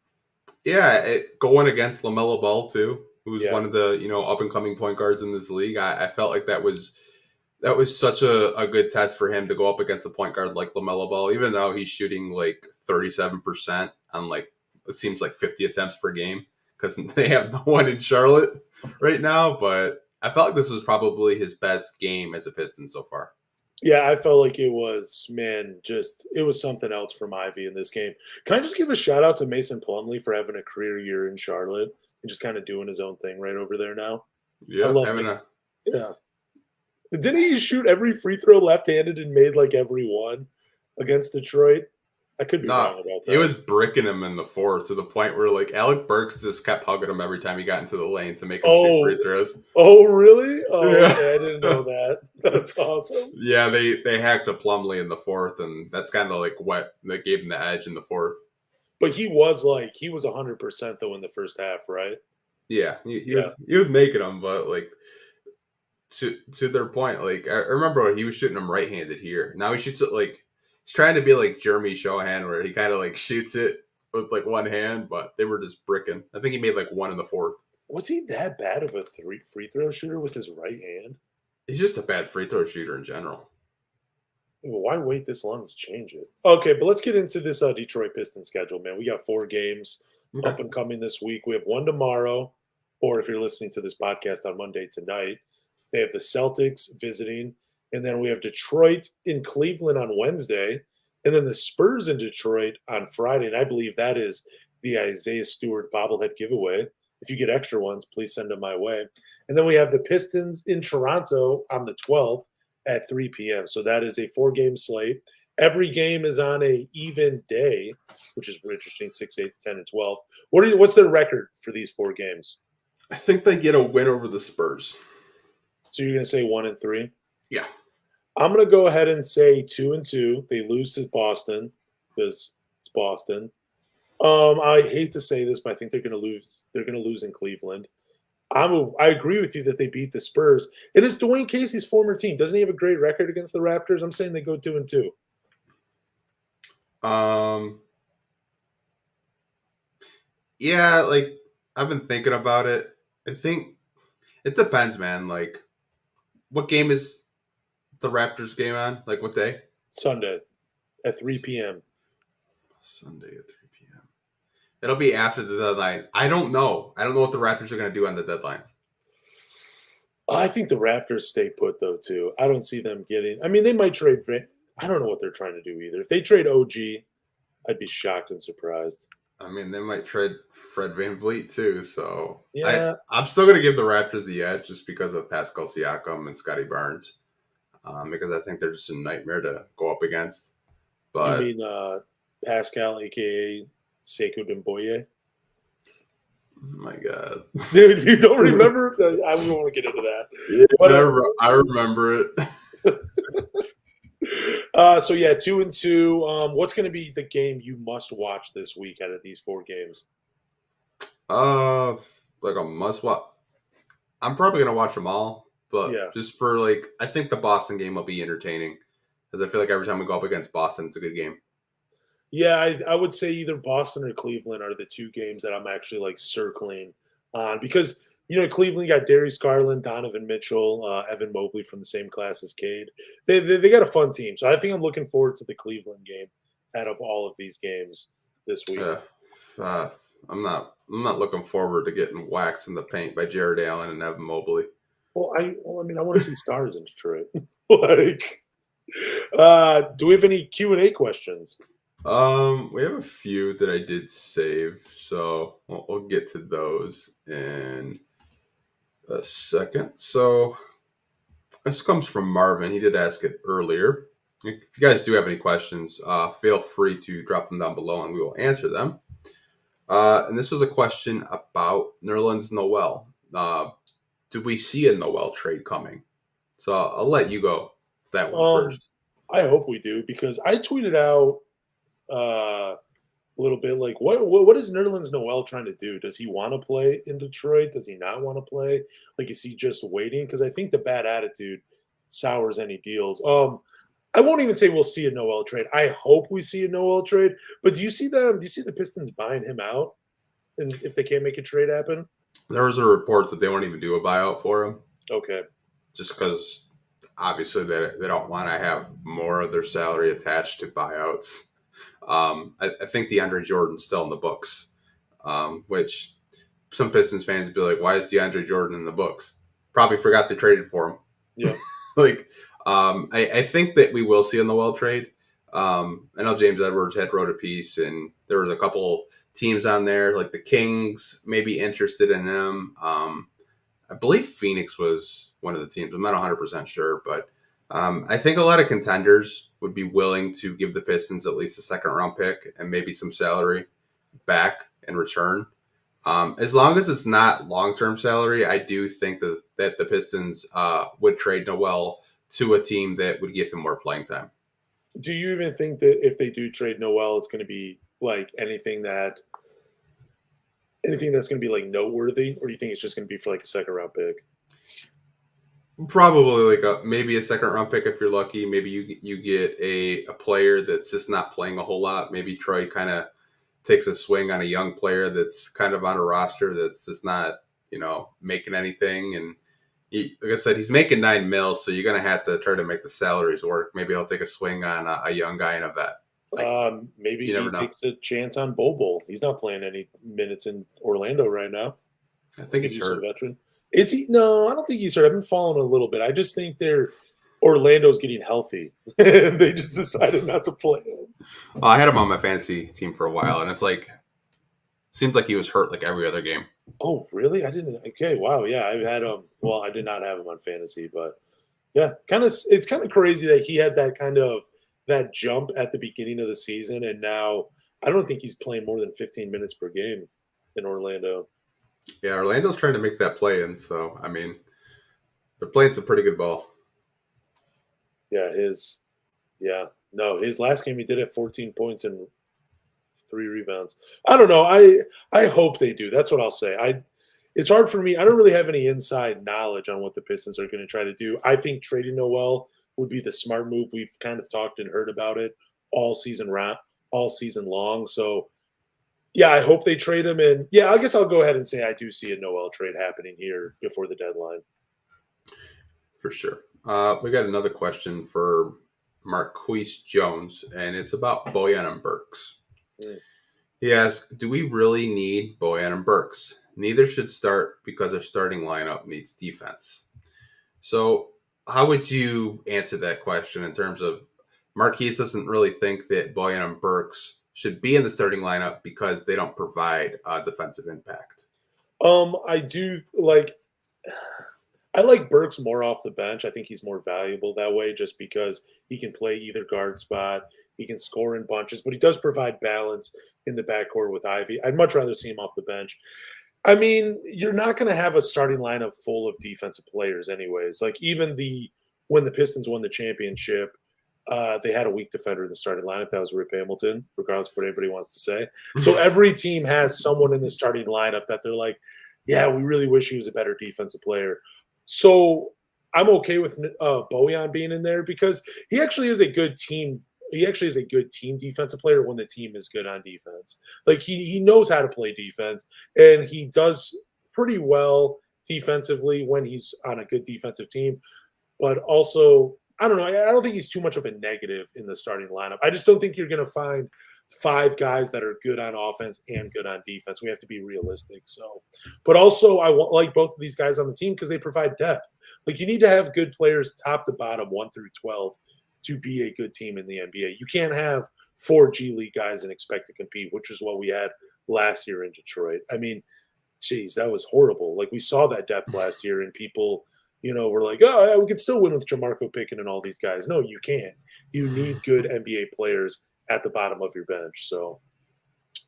A: Yeah, going against LaMelo Ball too, who's
B: Yeah.
A: one of the up and coming point guards in this league. I felt like that was such a good test for him to go up against a point guard like LaMelo Ball, even though he's shooting like 37% on like it seems like 50 attempts per game because they have no one in Charlotte right now. But I felt like this was probably his best game as a Piston so far.
B: Yeah, I felt like it was, man, it was something else from Ivy in this game. Can I just give a shout out to Mason Plumlee for having a career year in Charlotte and just kind of doing his own thing right over there now? I
A: Yeah,
B: love Yeah. Didn't he shoot every free throw left-handed and made like every one against Detroit? I could be wrong about that.
A: He was bricking him in the fourth to the point where like Alec Burks just kept hugging him every time he got into the lane to make him shoot free throws.
B: Oh, really? Oh,
A: Yeah.
B: okay, I didn't know that. That's awesome.
A: Yeah, they hacked a Plumlee in the fourth, and that's kind of like what that gave him the edge in the fourth.
B: But he was 100% though in the first half, right?
A: Yeah, he was making them, but like to their point, like I remember he was shooting them right-handed here. Now he shoots it like he's trying to be like Jeremy Shohan, where he kind of like shoots it with like one hand, but they were just bricking. I think he made like one in the fourth.
B: Was he that bad of a free throw shooter with his right hand?
A: He's just a bad free throw shooter in general.
B: Well, why wait this long to change it? Okay, but let's get into this Detroit Pistons schedule, man. We got 4 games up and coming this week. We have one tomorrow, or if you're listening to this podcast on Monday tonight, they have the Celtics visiting, and then we have Detroit in Cleveland on Wednesday, and then the Spurs in Detroit on Friday. And I believe that is the Isaiah Stewart bobblehead giveaway. If you get extra ones, please send them my way. And then we have the Pistons in Toronto on the 12th at 3 p.m. So that is a 4-game slate. Every game is on a even day, which is interesting, 6, 8, 10, and 12. What's their record for these 4 games?
A: I think they get a win over the Spurs.
B: So you're going to say 1 and 3?
A: Yeah.
B: I'm going to go ahead and say 2 and 2. They lose to Boston because it's Boston. I hate to say this, but I think they're going to lose. They're going to lose in Cleveland. I agree with you that they beat the Spurs. It is Dwayne Casey's former team. Doesn't he have a great record against the Raptors? I'm saying they go 2 and 2.
A: Yeah, like I've been thinking about it. I think it depends, man. Like, what game is the Raptors game on? Like, what day?
B: Sunday at 3 p.m.
A: Sunday at 3 p.m. It'll be after the deadline. I don't know. I don't know what the Raptors are going to do on the deadline.
B: I think the Raptors stay put, though, too. I don't see them getting – I mean, they might trade – I don't know what they're trying to do either. If they trade OG, I'd be shocked and surprised.
A: I mean, they might trade Fred VanVleet, too. So,
B: yeah.
A: I'm still going to give the Raptors the edge just because of Pascal Siakam and Scotty Barnes. Because I think they're just a nightmare to go up against. But
B: you mean Pascal, a.k.a. Sekou Doumbouya?
A: Oh my God.
B: Dude, you don't remember? I don't want to get into that.
A: Yeah, but I remember
B: it. So, yeah, 2 and 2. What's going to be the game you must watch this week out of these 4 games?
A: Like a must watch. I'm probably going to watch them all. But just for I think the Boston game will be entertaining. Because I feel like every time we go up against Boston, it's a good game.
B: Yeah, I would say either Boston or Cleveland are the 2 games that I'm actually circling on because Cleveland got Darius Garland, Donovan Mitchell, Evan Mobley from the same class as Cade. They got a fun team, so I think I'm looking forward to the Cleveland game out of all of these games this week.
A: Yeah, I'm not looking forward to getting waxed in the paint by Jared Allen and Evan Mobley.
B: Well, I want to see stars in Detroit. Do we have any Q&A questions?
A: We have a few that I did save, so we'll get to those in a second. So this comes from Marvin. He did ask it earlier. If you guys do have any questions, feel free to drop them down below and we will answer them. And this was a question about Nerlens Noel. Do we see a Noel trade coming? So I'll let you go that one first.
B: I hope we do, because I tweeted out a little bit like, what is Nerlens Noel trying to do? Does he want to play in Detroit? Does he not want to play? Like, is he just waiting? Because I think the bad attitude sours any deals. I won't even say we'll see a Noel trade. I hope we see a Noel trade. But do you see the Pistons buying him out, and if they can't make a trade happen?
A: There was a report that they won't even do a buyout for him.
B: Okay.
A: Just because obviously they don't want to have more of their salary attached to buyouts. I think DeAndre Jordan's still in the books, which some Pistons fans would be like, why is DeAndre Jordan in the books? Probably forgot they traded for him.
B: Yeah.
A: I think that we will see a Noel trade. I know James Edwards had wrote a piece, and there was a couple teams on there, like the Kings, maybe interested in them. I believe Phoenix was one of the teams. I'm not 100% sure, but I think a lot of contenders would be willing to give the Pistons at least a second-round pick and maybe some salary back in return. As long as it's not long-term salary, I do think that the Pistons would trade Noel to a team that would give him more playing time.
B: Do you even think that if they do trade Noel, it's going to be like anything that's going to be like noteworthy, or do you think it's just going to be for like a second-round pick?
A: Probably like maybe a second-round pick if you're lucky. Maybe you get a player that's just not playing a whole lot. Maybe Troy kind of takes a swing on a young player that's kind of on a roster that's just not, making anything. And like I said, he's making $9 million, so you're going to have to try to make the salaries work. Maybe he'll take a swing on a young guy and a vet.
B: Maybe he takes a chance on Bobo. He's not playing any minutes in Orlando right now.
A: I think he's hurt.
B: A veteran. Is he? No, I don't think he's hurt. I've been following a little bit. I just think Orlando's getting healthy. They just decided not to play him.
A: Well, I had him on my fantasy team for a while, and it seems like he was hurt like every other game.
B: Oh, really? I didn't. Okay, wow, yeah, I had him. Well, I did not have him on fantasy, but yeah, it's kind of crazy that he had that jump at the beginning of the season, and now I don't think he's playing more than 15 minutes per game in Orlando.
A: Yeah, Orlando's trying to make that play in, so I mean, they're playing some pretty good ball.
B: Yeah, his last game he did it 14 points and 3 rebounds. I don't know. I hope they do. That's what I'll say. It's hard for me. I don't really have any inside knowledge on what the Pistons are going to try to do. I think trading Noel would be the smart move. We've kind of talked and heard about it all season long. So, yeah, I hope they trade him. And, yeah, I guess I'll go ahead and say I do see a Noel trade happening here before the deadline.
A: For sure. We got another question for Marquise Jones, and it's about Bojan and Burks. He asks, do we really need Bojan and Burks? Neither should start because our starting lineup needs defense. So how would you answer that question in terms of Marquise doesn't really think that Bojan and Burks should be in the starting lineup because they don't provide defensive impact?
B: I like Burks more off the bench. I think he's more valuable that way just because he can play either guard spot. He can score in bunches, but he does provide balance in the backcourt with Ivey. I'd much rather see him off the bench. I mean, you're not going to have a starting lineup full of defensive players anyways. Like even when the Pistons won the championship, they had a weak defender in the starting lineup. That was Rip Hamilton, regardless of what anybody wants to say. So every team has someone in the starting lineup that they're like, yeah, we really wish he was a better defensive player. So I'm okay with Bojan being in there because he actually is a good team. He actually is a good team defensive player when the team is good on defense. Like he knows how to play defense, and he does pretty well defensively when he's on a good defensive team. But also, I don't know. I don't think he's too much of a negative in the starting lineup. I just don't think you're going to find 5 guys that are good on offense and good on defense. We have to be realistic. So, but also I like both of these guys on the team because they provide depth. Like you need to have good players top to bottom 1 through 12 to be a good team in the NBA. You can't have 4 G League guys and expect to compete, which is what we had last year in Detroit. I mean, geez, that was horrible. Like we saw that depth last year and people we're like, oh, yeah, we could still win with Jamarco Pickett and all these guys. No, you can't. You need good NBA players at the bottom of your bench. So,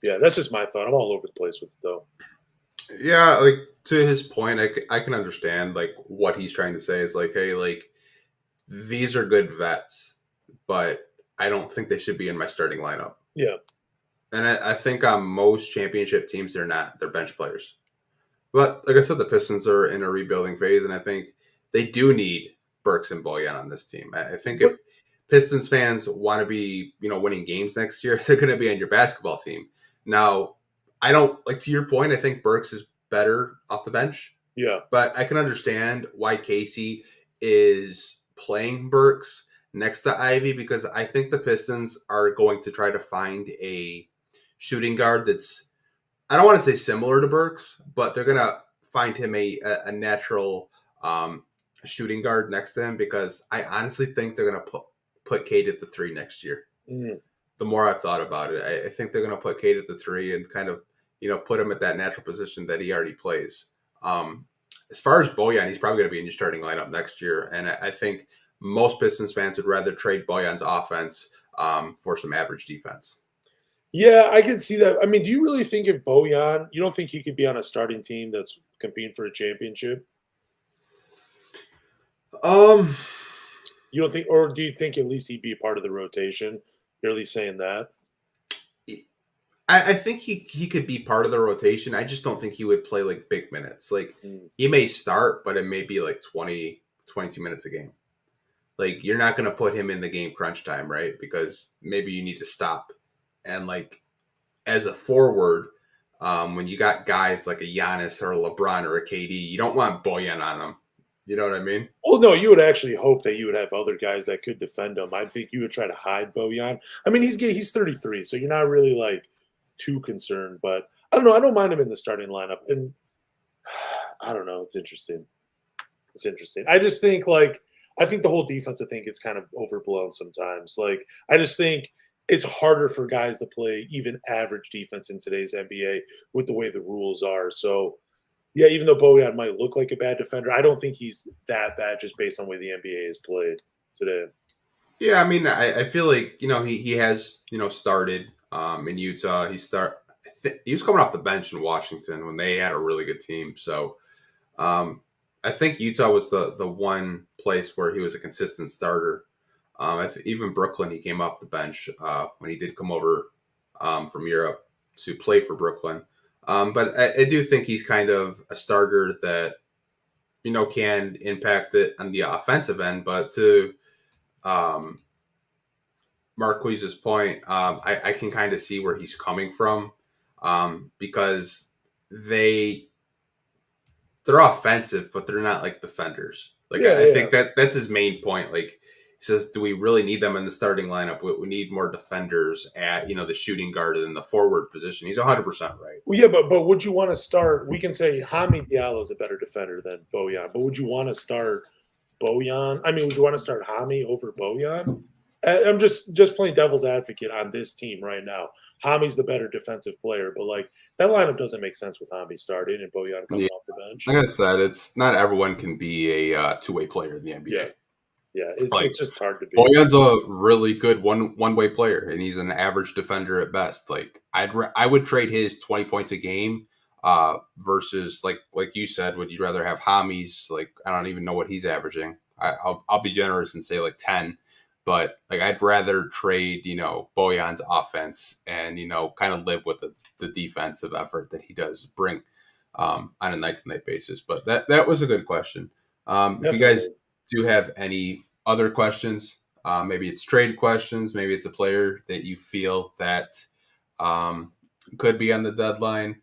B: yeah, that's just my thought. I'm all over the place with it, though.
A: Yeah, like to his point, I can understand like what he's trying to say is like, hey, like these are good vets, but I don't think they should be in my starting lineup.
B: Yeah.
A: And I think on most championship teams, they're not. They're bench players. But like I said, the Pistons are in a rebuilding phase, and I think they do need Burks and Bojan on this team. I think if Pistons fans want to be, winning games next year, they're going to be on your basketball team. Now, I don't like to your point. I think Burks is better off the bench.
B: Yeah.
A: But I can understand why Casey is playing Burks next to Ivey because I think the Pistons are going to try to find a shooting guard that's, I don't want to say similar to Burks, but they're going to find him a natural shooting guard next to him because I honestly think they're going to put Cade at the 3 next year.
B: Mm.
A: The more I've thought about it, I think they're going to put Cade at the 3 and kind of, put him at that natural position that he already plays. As far as Bojan, he's probably going to be in your starting lineup next year. And I think most Pistons fans would rather trade Bojan's offense for some average defense.
B: Yeah, I can see that. I mean, do you really think if Bojan, you don't think he could be on a starting team that's competing for a championship? You don't think, or do you think at least he'd be a part of the rotation? You're at least saying that?
A: I think he could be part of the rotation. I just don't think he would play like big minutes. Like he may start, but it may be like 20, 22 minutes a game. Like you're not going to put him in the game crunch time, right? Because maybe you need to stop. And like as a forward, when you got guys like a Giannis or a LeBron or a KD, you don't want Bojan on them. You know what I mean?
B: Well, no, you would actually hope that you would have other guys that could defend him. I think you would try to hide Bojan. I mean, he's 33, so you're not really like too concerned. But I don't know. I don't mind him in the starting lineup. And I don't know. It's interesting. I just think I think the whole defensive thing gets kind of overblown sometimes. Like I just think it's harder for guys to play even average defense in today's NBA with the way the rules are. So, yeah, even though Bojan might look like a bad defender, I don't think he's that bad just based on the way the NBA is played today.
A: Yeah, I mean, I feel like, he has, started in Utah. He was coming off the bench in Washington when they had a really good team. So I think Utah was the one place where he was a consistent starter. Even Brooklyn, he came off the bench when he did come over from Europe to play for Brooklyn. But I do think he's kind of a starter that, can impact it on the offensive end. But to Marquise's point, I can kind of see where he's coming from because they're offensive, but they're not like defenders. Like I think that's his main point. Like he says, do we really need them in the starting lineup? We need more defenders at the shooting guard and the forward position. He's 100% right.
B: Well, yeah, but would you want to start? We can say Hamid Diallo is a better defender than Bojan, but would you want to start Bojan? I mean, would you want to start Hamid over Bojan? I'm just playing devil's advocate on this team right now. Hamid's the better defensive player, but that lineup doesn't make sense with Hamid starting and Bojan coming off the bench.
A: Like I said, it's not everyone can be a two-way player in the NBA.
B: Yeah, it's just hard to be.
A: Bojan's a really good one-way player, and he's an average defender at best. Like I would trade his 20 points a game versus like you said, would you rather have Hamid's? Like I don't even know what he's averaging. I'll be generous and say like 10. But I'd rather trade, Bojan's offense and, kind of live with the defensive effort that he does bring on a night-to-night basis. But that was a good question. If you guys do have any other questions, maybe it's trade questions, maybe it's a player that you feel that could be on the deadline.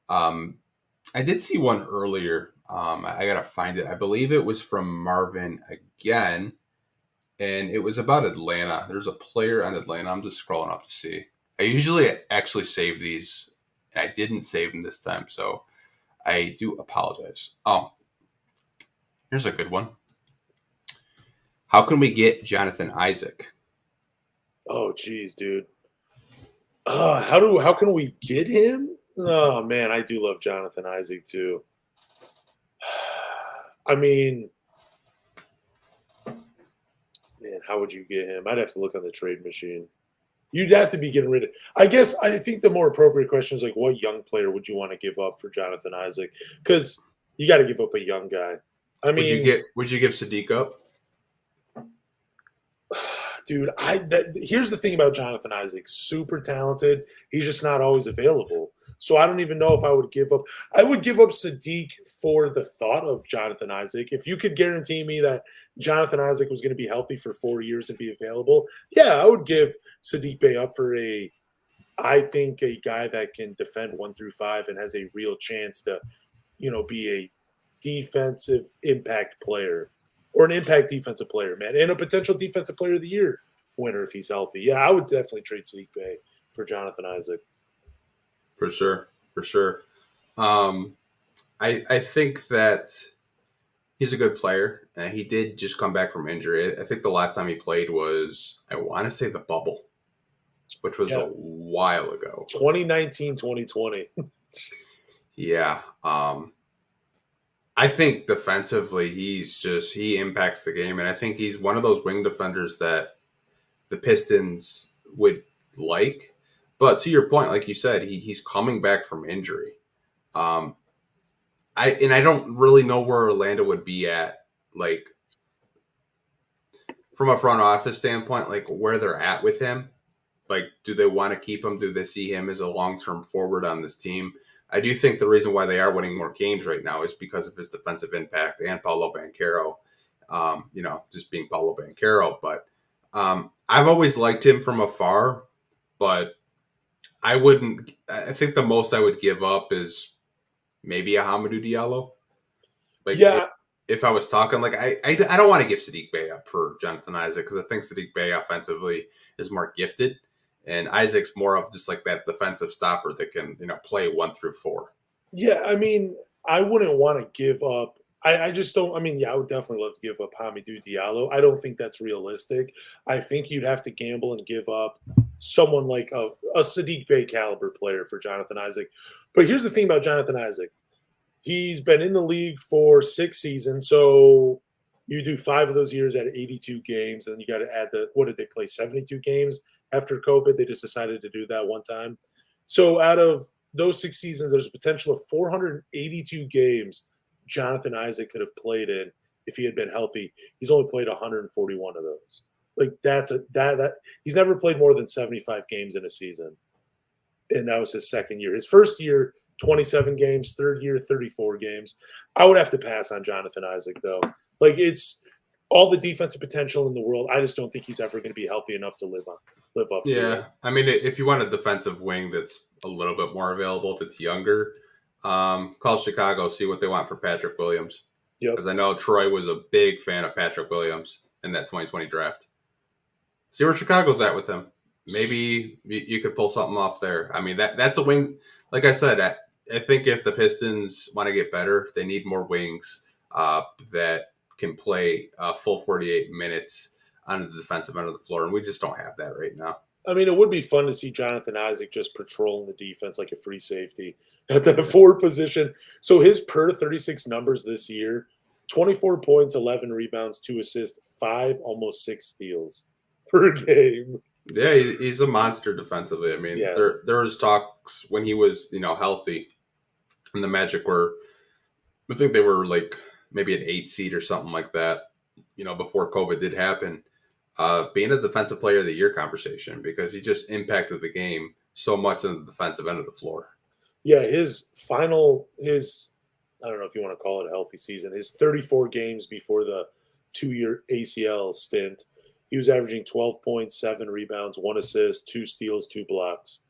A: I did see one earlier. I got to find it. I believe it was from Marvin again. And it was about Atlanta. There's a player on Atlanta. I'm just scrolling up to see. I usually actually save these. And I didn't save them this time, so I do apologize. Oh, here's a good one. How can we get Jonathan Isaac?
B: Oh, geez, dude. How can we get him? Oh, man, I do love Jonathan Isaac, too. I mean, Man, how would you get him? I'd have to look on the trade machine. You'd have to be getting rid of. I guess I think the more appropriate question is like, what young player would you want to give up for Jonathan Isaac? Because you got to give up a young guy. I mean,
A: Would you give Saddiq up?
B: dude, here's the thing about Jonathan Isaac: super talented. He's just not always available. So I don't even know if I would give up. I would give up Saddiq for the thought of Jonathan Isaac. If you could guarantee me that Jonathan Isaac was going to be healthy for 4 years and be available, yeah, I would give Saddiq Bey up for I think a guy that can defend 1 through 5 and has a real chance to, be a defensive impact player or an impact defensive player, man, and a potential defensive player of the year winner if he's healthy. Yeah, I would definitely trade Saddiq Bey for Jonathan Isaac.
A: For sure. I think that he's a good player. He did just come back from injury. I think the last time he played was, I want to say, the bubble, which was a while ago.
B: 2019, 2020.
A: Yeah. I think defensively, he impacts the game. And I think he's one of those wing defenders that the Pistons would like. But to your point, like you said, he's coming back from injury. I don't really know where Orlando would be at, like from a front office standpoint, like where they're at with him. Like, do they want to keep him? Do they see him as a long-term forward on this team? I do think the reason why they are winning more games right now is because of his defensive impact and Paolo Banchero, just being Paolo Banchero. But I've always liked him from afar, but I think the most I would give up is maybe a Hamidou Diallo. Like,
B: yeah.
A: If I was talking, like, I don't want to give Saddiq Bey up for Jonathan Isaac because I think Saddiq Bey offensively is more gifted. And Isaac's more of just like that defensive stopper that can, play 1 through 4.
B: Yeah, I mean, I wouldn't want to give up. I just don't. I mean, yeah, I would definitely love to give up Hamidou Diallo. I don't think that's realistic. I think you'd have to gamble and give up someone like a Saddiq Bey caliber player for Jonathan Isaac. But here's the thing about Jonathan Isaac. He's been in the league for 6 seasons. So you do 5 of those years at 82 games. And you got to add what did they play, 72 games after COVID? They just decided to do that one time. So out of those 6 seasons, there's a potential of 482 games Jonathan Isaac could have played in if he had been healthy. He's only played 141 of those. Like that he's never played more than 75 games in a season. And that was his second year. His first year, 27 games, third year, 34 games. I would have to pass on Jonathan Isaac though. Like, it's all the defensive potential in the world. I just don't think he's ever going to be healthy enough to live up to.
A: Yeah. I mean, if you want a defensive wing that's a little bit more available, that's younger, call Chicago, see what they want for Patrick Williams.
B: Yep.
A: Because I know Troy was a big fan of Patrick Williams in that 2020 draft. See where Chicago's at with him. Maybe you could pull something off there. I mean, that's a wing. Like I said, I think if the Pistons want to get better, they need more wings that can play full 48 minutes on the defensive end of the floor, and we just don't have that right now.
B: I mean, it would be fun to see Jonathan Isaac just patrolling the defense like a free safety at the 4 position. So his per 36 numbers this year, 24 points, 11 rebounds, 2 assists, 5, almost 6 steals per game.
A: Yeah, he's a monster defensively. I mean, there was talks when he was, healthy, and the Magic were, I think they were like maybe an 8 seed or something like that, before COVID did happen. Being a defensive player of the year conversation because he just impacted the game so much on the defensive end of the floor.
B: Yeah, his I don't know if you want to call it a healthy season, his 34 games before the 2-year ACL stint, he was averaging 12 points, 7 rebounds, 1 assist, 2 steals, 2 blocks.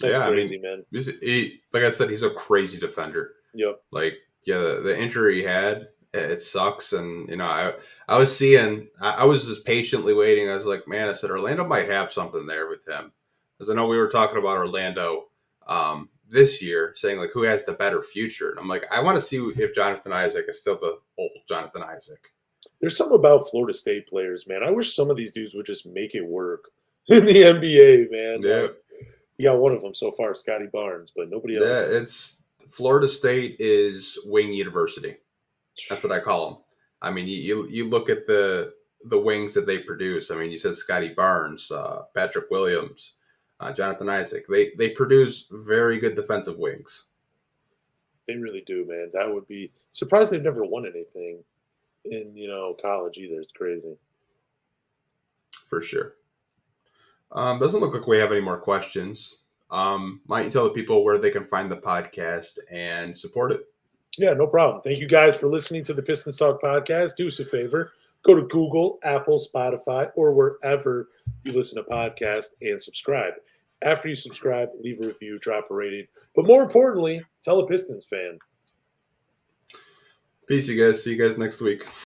B: That's crazy, man.
A: Like I said, he's a crazy defender.
B: Yep.
A: Like, the injury he had, it sucks. And, I was just patiently waiting. I was like, man, I said, Orlando might have something there with him. Because I know we were talking about Orlando this year, saying, like, who has the better future? And I'm like, I want to see if Jonathan Isaac is still the old Jonathan Isaac.
B: There's something about Florida State players, man. I wish some of these dudes would just make it work in the NBA, man.
A: Yeah.
B: Like, you got one of them so far, Scotty Barnes, but nobody else.
A: Yeah, it's Florida State is wing university. That's what I call them. I mean, you look at the the wings that they produce. I mean, you said Scotty Barnes, Patrick Williams, Jonathan Isaac. They produce very good defensive wings.
B: They really do, man. That would be surprised they've never won anything in college either. It's crazy.
A: For sure. Doesn't look like we have any more questions. Why don't you tell the people where they can find the podcast and support it?
B: Yeah, no problem. Thank you guys for listening to the Pistons Talk Podcast. Do us a favor. Go to Google, Apple, Spotify, or wherever you listen to podcasts and subscribe. After you subscribe, leave a review, drop a rating. But more importantly, tell a Pistons fan.
A: Peace, you guys. See you guys next week.